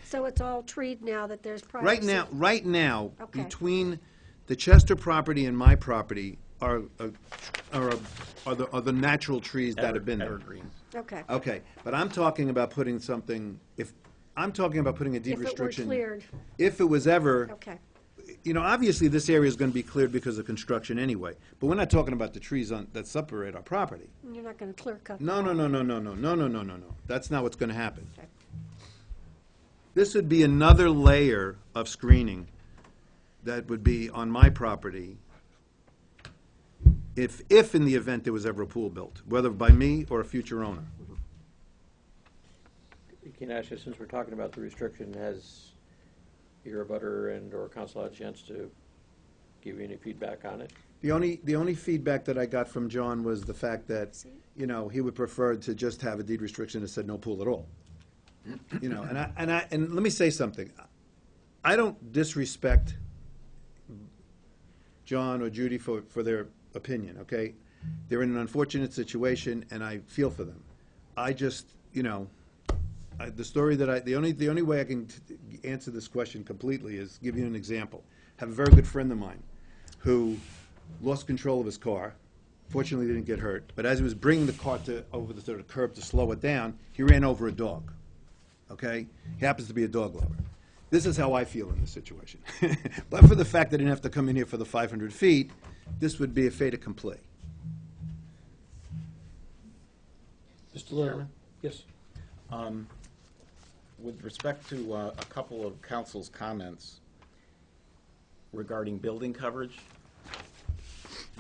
So it's all treed now that there's privacy? Right now, Okay. between the Chester property and my property are the natural trees that have been there. Evergreens. Okay. Okay, but I'm talking about putting something, I'm talking about putting a deed If it were restriction. cleared, If it was ever, okay. obviously this area is going to be cleared because of construction anyway, but we're not talking about the trees that separate our property. You're not going to clear cut? No. That's not what's going to happen. Okay. This would be another layer of screening that would be on my property if in the event there was ever a pool built, whether by me or a future owner. Can I ask you, since we're talking about the restriction, has your abutter and/or council had a chance to give you any feedback on it? The only feedback that I got from John was the fact that, he would prefer to just have a deed restriction that said no pool at all. And let me say something. I don't disrespect John or Judy for their opinion, okay? They're in an unfortunate situation, and I feel for them. I just, the only way I can answer this question completely is give you an example. I have a very good friend of mine who lost control of his car. Fortunately, didn't get hurt. But as he was bringing the car over the sort of curb to slow it down, he ran over a dog. Okay? He happens to be a dog lover. This is how I feel in this situation. But for the fact that I didn't have to come in here for the 500 feet, this would be a fait accompli. Mr. Lerman? Yes. With respect to a couple of council's comments regarding building coverage,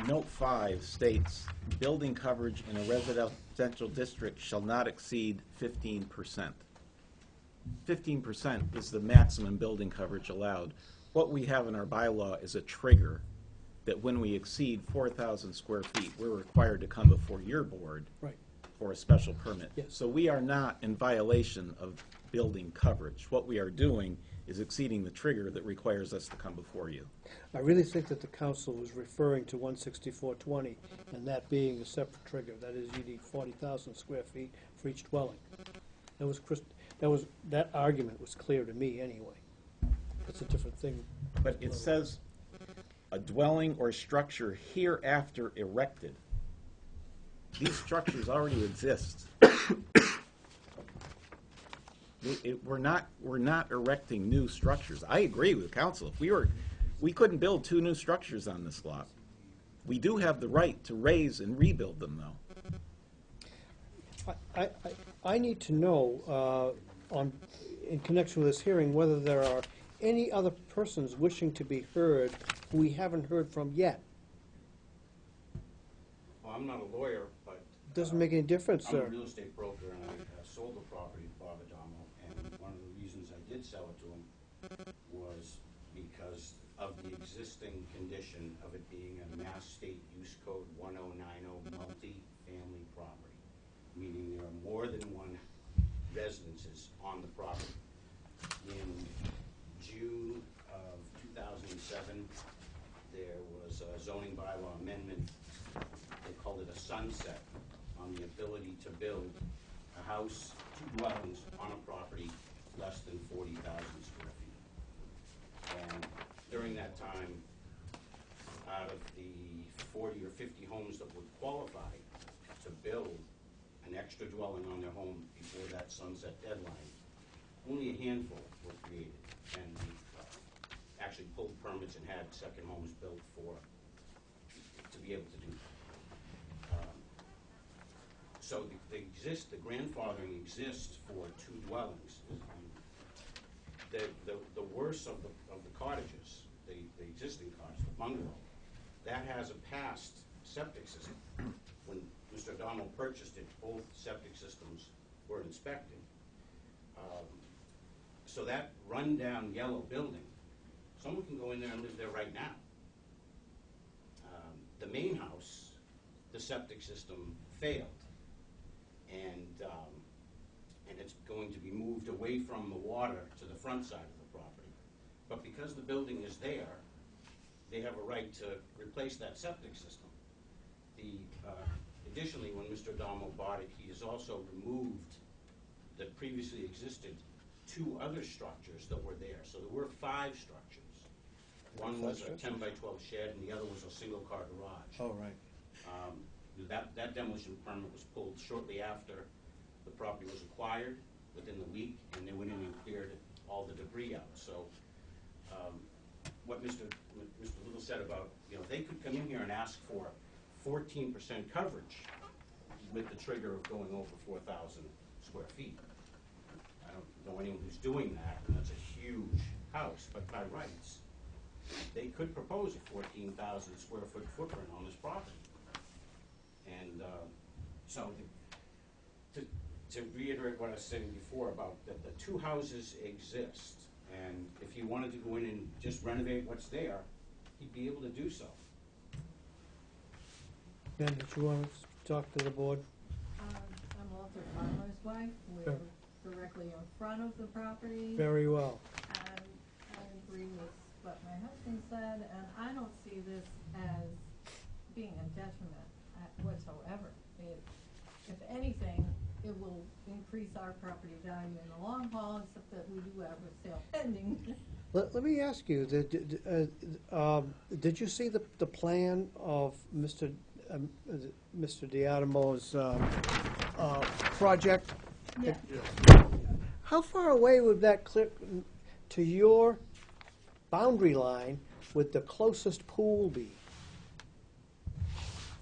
Note 5 states, building coverage in a residential district shall not exceed 15%. 15% is the maximum building coverage allowed. What we have in our bylaw is a trigger that when we exceed 4,000 square feet, we're required to come before your board Right. for a special permit. Yes. So we are not in violation of building coverage. What we are doing is exceeding the trigger that requires us to come before you. I really think that the council was referring to 16420, and that being a separate trigger. That is, you need 40,000 square feet for each dwelling. That argument was clear to me anyway. It's a different thing. But it says a dwelling or structure hereafter erected. These structures already exist. We're not erecting new structures. I agree with council. If we couldn't build 2 new structures on this lot. We do have the right to raise and rebuild them, though. I need to know, in connection with this hearing, whether there are any other persons wishing to be heard who we haven't heard from yet. Well, I'm not a lawyer, but. Doesn't make any difference, I'm a sir. real estate broker, and I sold the property to Bob Adamo, and one of the reasons I did sell it to him was because of the existing condition of it being a Mass State Use Code 1090 multi-family property, meaning there are more than one residences on the property. In June of 2007, there was a zoning bylaw amendment. They called it a sunset on the ability to build a house, 2 dwellings on a property less than 40,000 square feet. And during that time, out of the 40 or 50 homes that would qualify to build an extra dwelling on their home before that sunset deadline, only a handful were created and actually pulled permits and had second homes built to be able to do that. So the grandfathering exists for 2 dwellings. The worst of the cottages, the existing cottage, the bungalow, that has a past septic system. When Mr. O'Donnell purchased it, both septic systems were inspected. So that rundown yellow building, someone can go in there and live there right now. The main house, the septic system failed, and it's going to be moved away from the water to the front side of the property. But because the building is there, they have a right to replace that septic system. Additionally, when Mr. O'Donnell bought it, he has also removed the previously existed 2 other structures that were there. So there were 5 structures. One was a 10 by 12 shed, and the other was a single-car garage. Oh, right. That demolition permit was pulled shortly after the property was acquired, within the week, and they went in and cleared all the debris out. So what Mr. Little said about, they could come in here and ask for 14% coverage with the trigger of going over 4,000 square feet. I don't know anyone who's doing that, and that's a huge house, but by rights, they could propose a 14,000 square foot footprint on this property. And so to reiterate what I was saying before about that the 2 houses exist, and if he wanted to go in and just renovate what's there, he'd be able to do so. Ben, did you want to talk to the board? I'm Walter Farmer's wife. We're directly in front of the property. Very well. And I agree with what my husband said, and I don't see this as being a detriment whatsoever. If anything, it will increase our property value in the long haul, except that we do have a sale pending. Let me ask you, did you see the plan of Mr. Diadamo's project? Yeah. How far away would that clip to your boundary line would the closest pool be?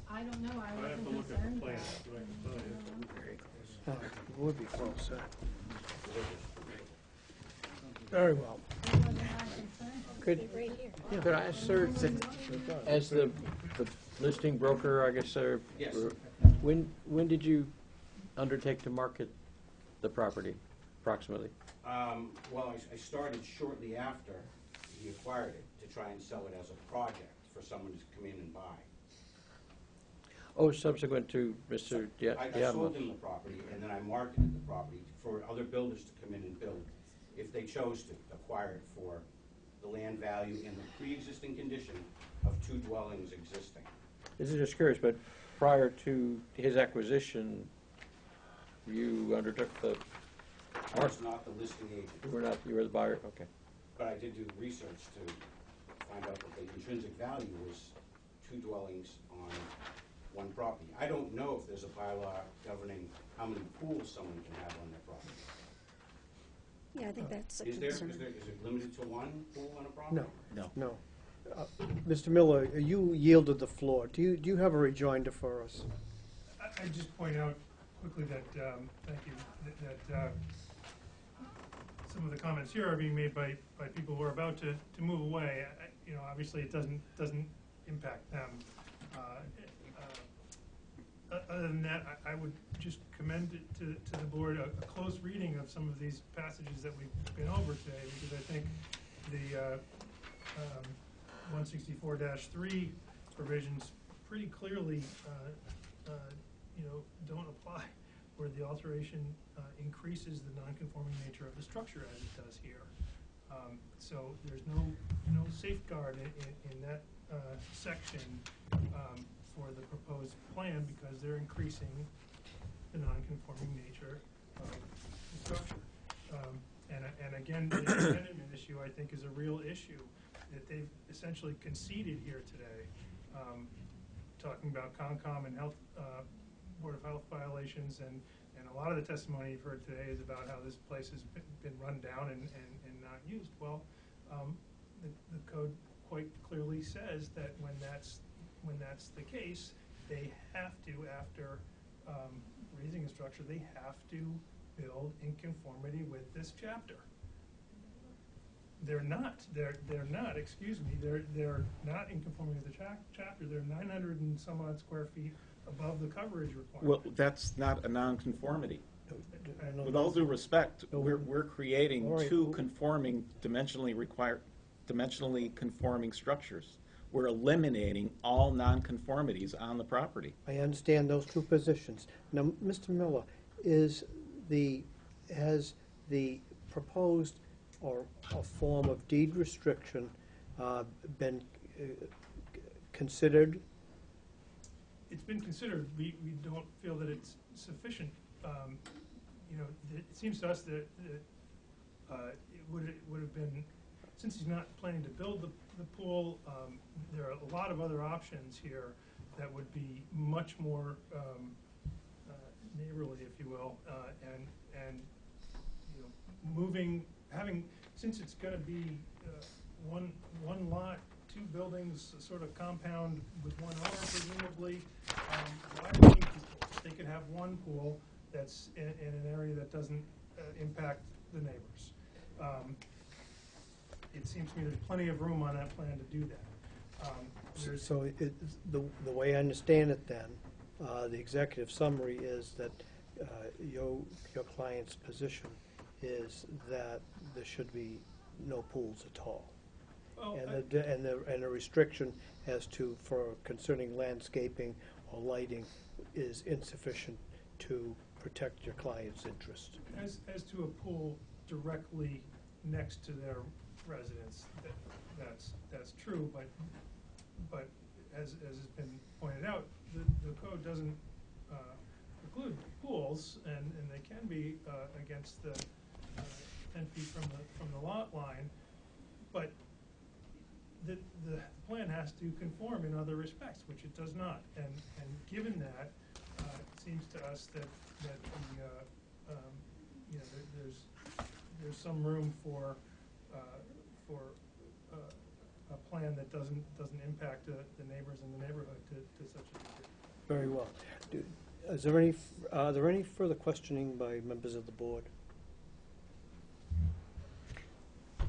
I don't know, I I have wasn't to look at the concerned plan. about it. Oh, it would be close, Very well. It wasn't my concern. Could, Right here. could I ask, sir, as the listing broker, I guess, sir? Yes. When did you undertake to market the property, approximately? Well, I started shortly after he acquired it to try and sell it as a project for someone to come in and buy. Oh, subsequent to Mr. I Diadamo? sold him the property, and then I marketed the property for other builders to come in and build, if they chose to, acquire it for the land value in the pre-existing condition of 2 dwellings existing. This is just curious, but prior to his acquisition, you undertook the, I was not the listing agent, you were the buyer, okay. but I did do research to find out that the intrinsic value was 2 dwellings on one property. I don't know if there's a bylaw governing how many pools someone can have on their property. Yeah, I think that's a Is concern. it limited to 1 pool on a property? No. Mr. Miller, you yielded the floor. Do you have a rejoinder for us? I just point out quickly that, thank you, that some of the comments here are being made by people who are about to move away. Obviously it doesn't impact them. Other than that, I would just commend it to the board a close reading of some of these passages that we've been over today, because I think the 164-3 provisions pretty clearly, don't apply, where the alteration increases the non-conforming nature of the structure as it does here. So there's no safeguard in that section for the proposed plan, because they're increasing the non-conforming nature the structure. And again, the abandonment issue, I think, is a real issue that they've essentially conceded here today, talking about Concom and health, Board of Health violations, and a lot of the testimony you've heard today is about how this place has been run down and not used. Well, the code quite clearly says that when that's the case, they have to, after raising a structure, they have to build in conformity with this chapter. They're not, excuse me, they're not in conformity with the chapter. They're 900 and some odd square feet above the coverage requirement. Well, that's not a nonconformity. I know With all due respect, we're creating All right. two conforming, dimensionally conforming structures. We're eliminating all nonconformities on the property. I understand those two positions. Now, Mr. Miller, has the proposed or a form of deed restriction been considered? It's been considered. We don't feel that it's sufficient. It seems to us that it would have been, since he's not planning to build the pool, there are a lot of other options here that would be much more neighborly, if you will, and since it's going to be one lot, two buildings, a sort of compound with one owner presumably, why do we need two pools? They could have one pool that's in an area that doesn't impact the neighbors. It seems to me there's plenty of room on that plan to do that. So the way I understand it then, the executive summary is that your client's position is that there should be no pools at all. Well, And a restriction for concerning landscaping or lighting is insufficient to protect your client's interest. As to a pool directly next to their residence, that's true, but as has been pointed out, the code doesn't preclude pools, and they can be against the 10 feet from the lot line, but the plan has to conform in other respects, which it does not. And given that, it seems to us that there's some room for a plan that doesn't impact the neighbors in the neighborhood to such a degree. Very well. Are there any further questioning by members of the board?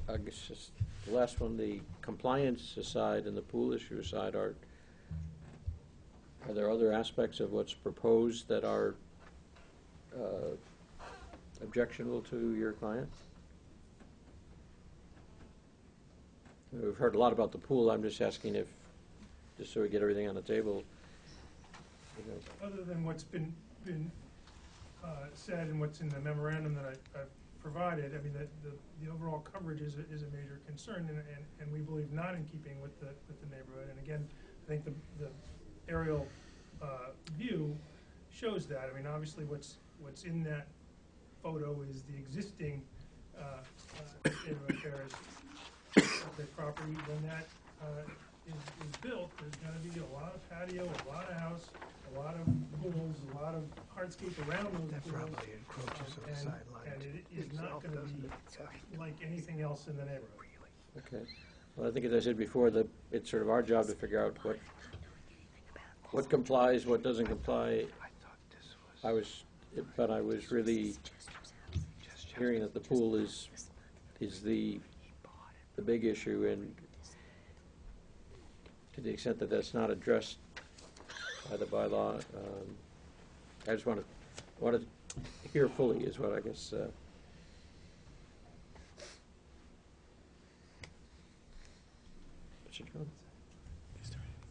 I guess just the last one, the compliance aside and the pool issue aside, are there other aspects of what's proposed that are objectionable to your client? We've heard a lot about the pool. I'm just asking if, just so we get everything on the table. Other than what's been said and what's in the memorandum that I've provided, I mean, the overall coverage is a major concern, and we believe not in keeping with the neighborhood. And again, I think the aerial view shows that. I mean, obviously, what's in that photo is the existing state of affairs of the property. When that is built, there's going to be a lot of patio, a lot of house, a lot of pools, a lot of hardscape around those pools. And it is not going to be like anything else in the neighborhood. Okay. Well, I think as I said before, it's sort of our job to figure out what complies, what doesn't comply. I was really hearing that the pool is the big issue, and to the extent that that's not addressed by the bylaw, I just want to hear fully is what I guess.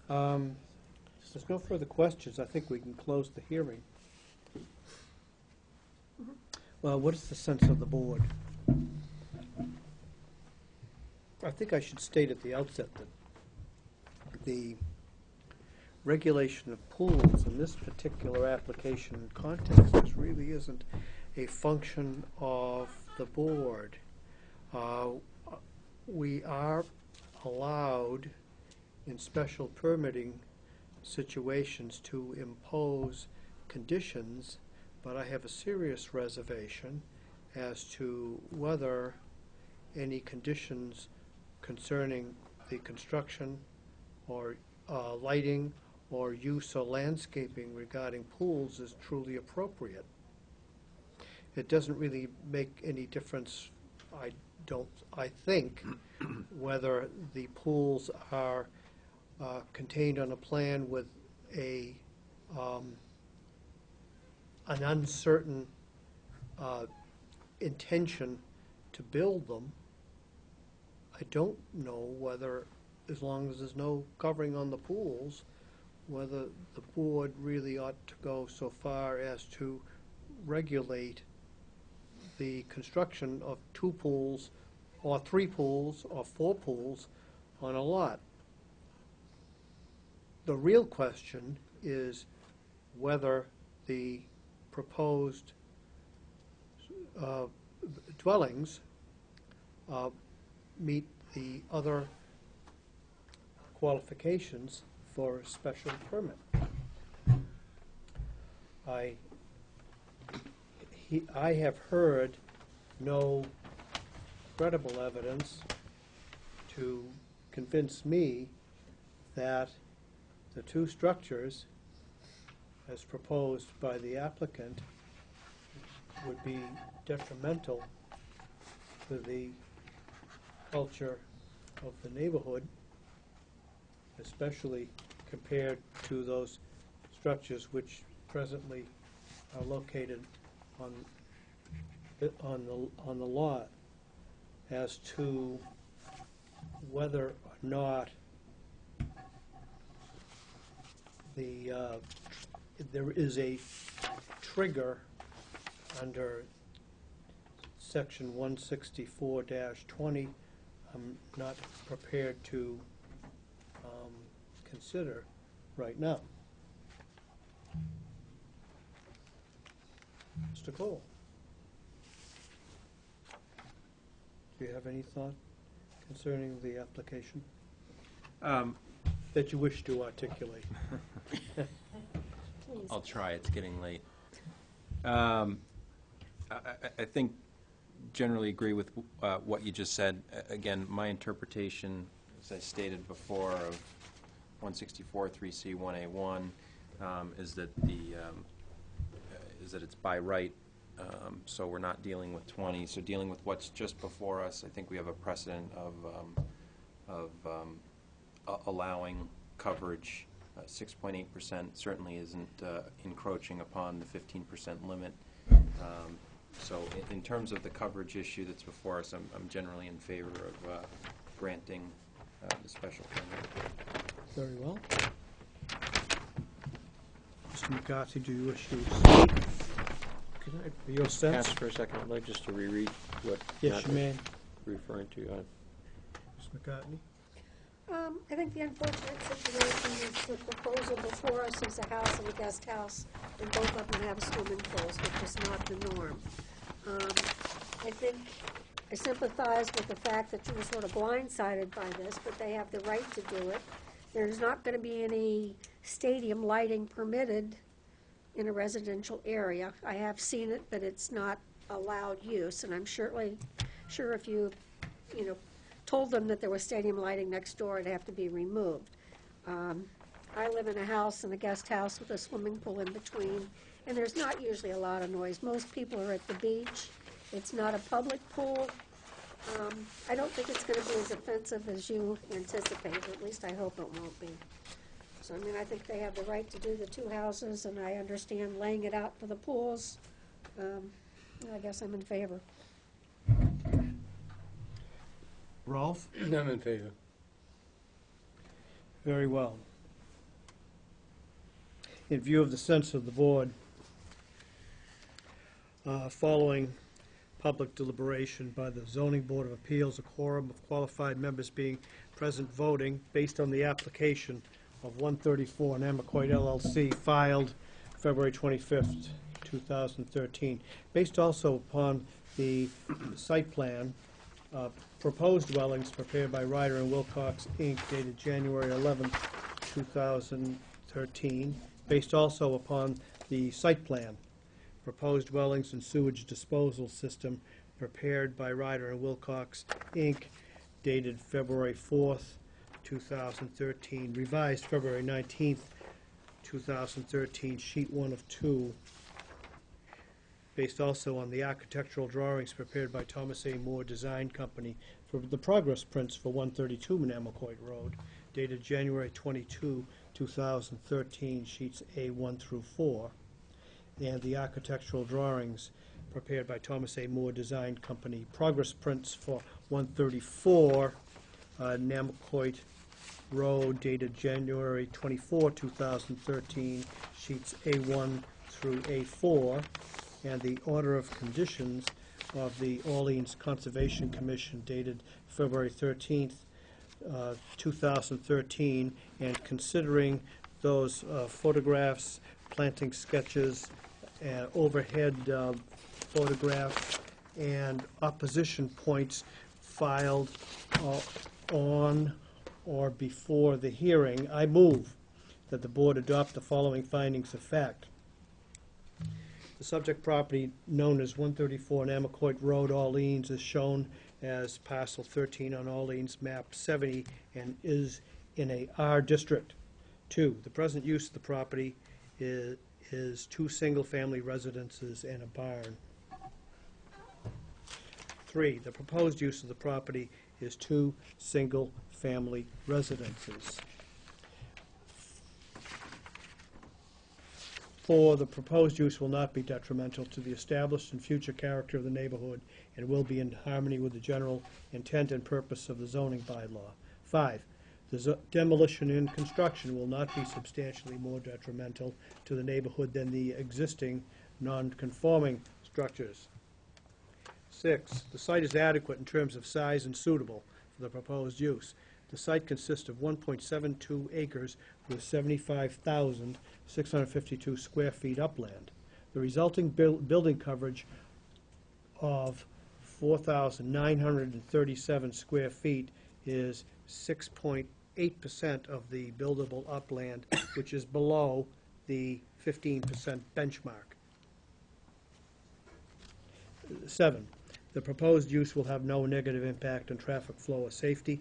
If there's no further questions, I think we can close the hearing. Well, what is the sense of the board? I think I should state at the outset that the regulation of pools in this particular application and context, this really isn't a function of the board. We are allowed in special permitting situations to impose conditions, but I have a serious reservation as to whether any conditions concerning the construction or lighting or use or landscaping regarding pools is truly appropriate. It doesn't really make any difference, I think, whether the pools are contained on a plan with an uncertain intention to build them. I don't know whether, as long as there's no covering on the pools, whether the board really ought to go so far as to regulate the construction of 2 pools or 3 pools or 4 pools on a lot. The real question is whether the proposed dwellings meet the other qualifications for a special permit. I have heard no credible evidence to convince me that the 2 structures, as proposed by the applicant, would be detrimental to the culture of the neighborhood, especially compared to those structures which presently are located on the lot. As to whether or not there is a trigger under section 164-20, I'm not prepared to consider right now. Mr. Cole, do you have any thought concerning the application that you wish to articulate? I'll try, it's getting late. I think generally agree with what you just said. Again, my interpretation, as I stated before, of 164-3C 1A1 is that it's by right, so we're not dealing with 20. So dealing with what's just before us, I think we have a precedent of allowing coverage. 6.8% certainly isn't encroaching upon the 15% limit. So in terms of the coverage issue that's before us, I'm generally in favor of granting the special permit. Very well. Mr. McCarthy, do you wish to speak? Can I, your sense? Pass for a second. I'd like just to reread what Yes, Matt you may. was referring to. Mr. McCartney? I think the unfortunate situation is the proposal before us is a house and a guest house, and both of them have swimming pools, which is not the norm. I think I sympathize with the fact that you were sort of blindsided by this, but they have the right to do it. There's not going to be any stadium lighting permitted in a residential area. I have seen it, but it's not allowed use, and I'm sure if you told them that there was stadium lighting next door, it'd have to be removed. I live in a house and a guest house with a swimming pool in between, and there's not usually a lot of noise. Most people are at the beach. It's not a public pool. I don't think it's going to be as offensive as you anticipate, or at least I hope it won't be. So, I mean, I think they have the right to do the 2 houses, and I understand laying it out for the pools. I guess I'm in favor. Rolf? I'm in favor. Very well. In view of the sense of the board, following public deliberation by the Zoning Board of Appeals, a quorum of qualified members being present voting, based on the application of 134 Namaquoit LLC filed February 25th, 2013. Based also upon the site plan, proposed dwellings prepared by Ryder and Wilcox, Inc., dated January 11, 2013. Based also upon the site plan, proposed dwellings and sewage disposal system prepared by Ryder and Wilcox, Inc., dated February 4th, 2013, revised February 19th, 2013, sheet 1 of 2, based also on the architectural drawings prepared by Thomas A. Moore Design Company for the progress prints for 132 Manamocoit Road, dated January 22, 2013, sheets A1 through 4, and the architectural drawings prepared by Thomas A. Moore Design Company, progress prints for 134 Namaquoit Road, dated January 24, 2013, sheets A1 through A4, and the order of conditions of the Orleans Conservation Commission dated February 13th, 2013, and considering those photographs, planting sketches, overhead photographs, and opposition points filed on or before the hearing, I move that the board adopt the following findings of fact. The subject property, known as 134 Namaquoit Road, Orleans, is shown as parcel 13 on Orleans map 70 and is in a R district. 2, the present use of the property is 2 single-family residences and a barn. 3, the proposed use of the property is 2 single-family residences. 4, the proposed use will not be detrimental to the established and future character of the neighborhood and will be in harmony with the general intent and purpose of the zoning bylaw. 5, the demolition and construction will not be substantially more detrimental to the neighborhood than the existing non-conforming structures. 6, the site is adequate in terms of size and suitable for the proposed use. The site consists of 1.72 acres with 75,652 square feet upland. The resulting building coverage of 4,937 square feet is 6.8% of the buildable upland, which is below the 15% benchmark. 7, the proposed use will have no negative impact on traffic flow or safety.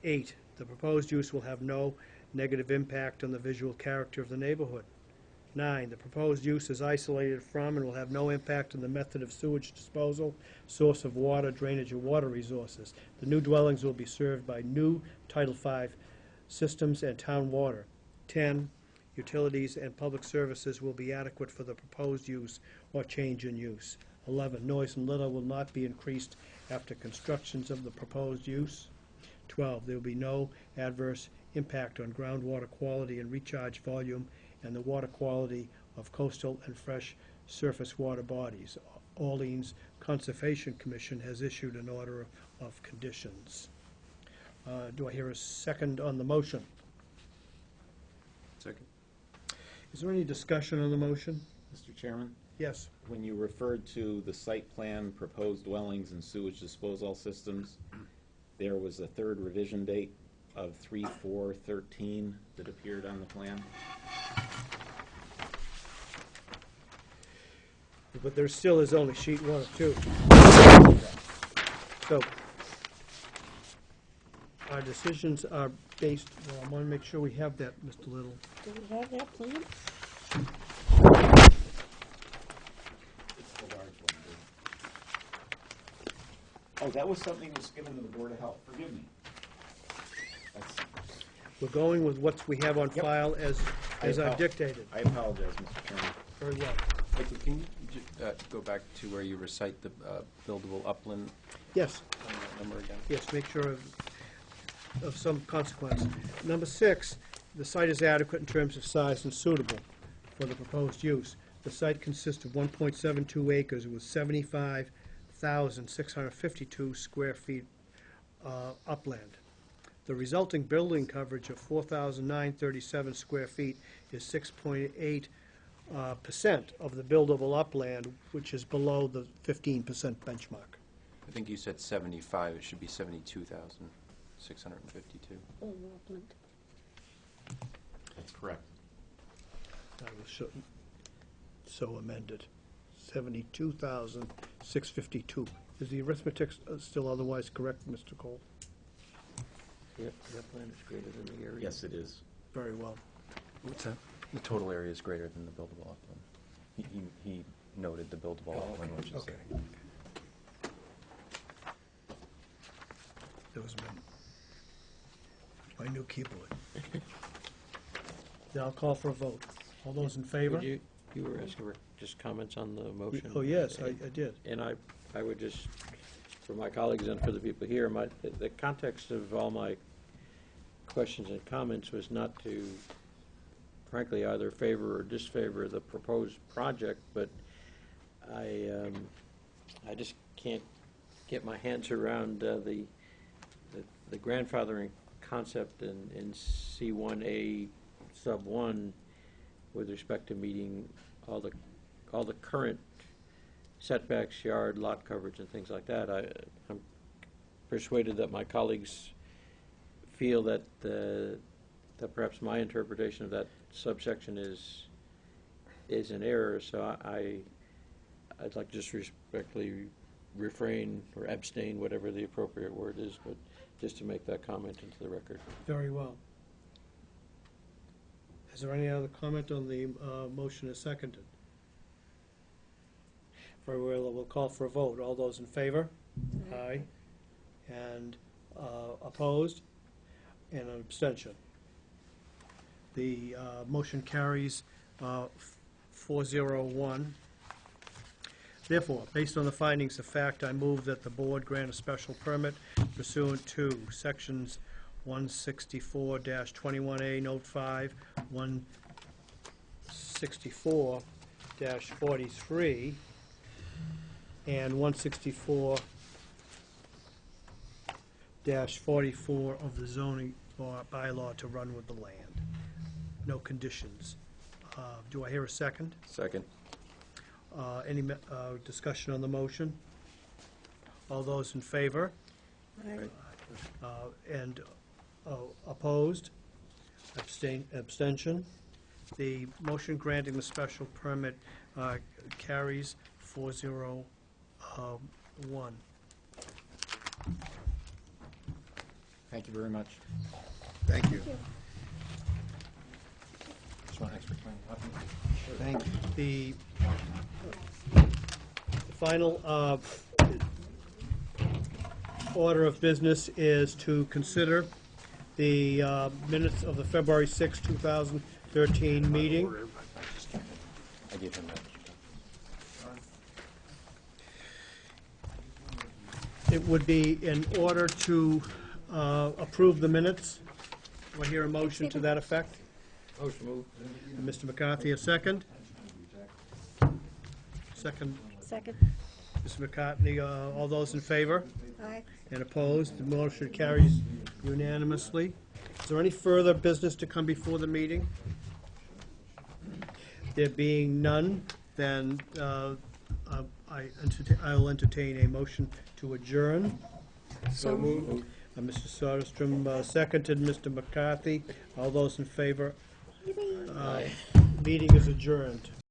8, the proposed use will have no negative impact on the visual character of the neighborhood. 9, the proposed use is isolated from and will have no impact on the method of sewage disposal, source of water, drainage, or water resources. The new dwellings will be served by new Title V systems and town water. 10, utilities and public services will be adequate for the proposed use or change in use. 11, noise and litter will not be increased after constructions of the proposed use. 12, there will be no adverse impact on groundwater quality and recharge volume and the water quality of coastal and fresh surface water bodies. Orleans Conservation Commission has issued an order of conditions. Do I hear a second on the motion? Second. Is there any discussion on the motion? Mr. Chairman? Yes. When you referred to the site plan, proposed dwellings, and sewage disposal systems, there was a third revision date of 3/4/13 that appeared on the plan. But there still is only sheet 1 of 2. So our decisions are based, well, I want to make sure we have that, Mr. Little. Do we have that plan? It's the large one. Oh, that was something that was given to the Board of Health. Forgive me. We're going with what we have on file as I've dictated. I apologize, Mr. Chairman. Very well. Michael, can you go back to where you recite the buildable upland Yes. number again? Yes, make sure of some consequence. Number 6, the site is adequate in terms of size and suitable for the proposed use. The site consists of 1.72 acres with 75,652 square feet upland. The resulting building coverage of 4,937 square feet is 6.8 percent of the buildable upland, which is below the 15% benchmark. I think you said 75, it should be 72,652. That's correct. I was so amended. 72,652. Is the arithmetic still otherwise correct, Mr. Cole? Yep, the upland is greater than the area. Yes, it is. Very well. What's that? The total area is greater than the buildable upland. He noted the buildable upland, which is... Okay. That was my new keyboard. Now I'll call for a vote. All those in favor? Would you were asking for just comments on the motion? Oh, yes, I did. And I would just, for my colleagues and for the people here, the context of all my questions and comments was not to, frankly, either favor or disfavor the proposed project, but I just can't get my hands around the grandfathering concept in C1A sub 1 with respect to meeting all the current setbacks, yard, lot coverage, and things like that. I'm persuaded that my colleagues feel that that perhaps my interpretation of that subsection is an error. So I'd like to just respectfully refrain or abstain, whatever the appropriate word is, but just to make that comment into the record. Very well. Is there any other comment on the motion as seconded? Very well, we'll call for a vote. All those in favor? Aye. And opposed? And an abstention. The motion carries 401. Therefore, based on the findings of fact, I move that the board grant a special permit pursuant to sections 164-21A, Note 5, 164-43, and 164-44 of the zoning bylaw to run with the land. No conditions. Do I hear a second? Second. Any discussion on the motion? All those in favor? And opposed? Abstention? The motion granting the special permit carries 401. Thank you very much. Thank you. Just want extra time. Thank you. The final order of business is to consider the minutes of the February 6, 2013 meeting. I gave him that. It would be in order to approve the minutes. Do I hear a motion to that effect? Motion moved. And Mr. McCarthy, a second? Second. Second. Mr. McCartney, all those in favor? Aye. And opposed? The motion carries unanimously. Is there any further business to come before the meeting? There being none, then I'll entertain a motion to adjourn. So moved. Mr. Soderstrom seconded, Mr. McCarthy. All those in favor? Meeting is adjourned.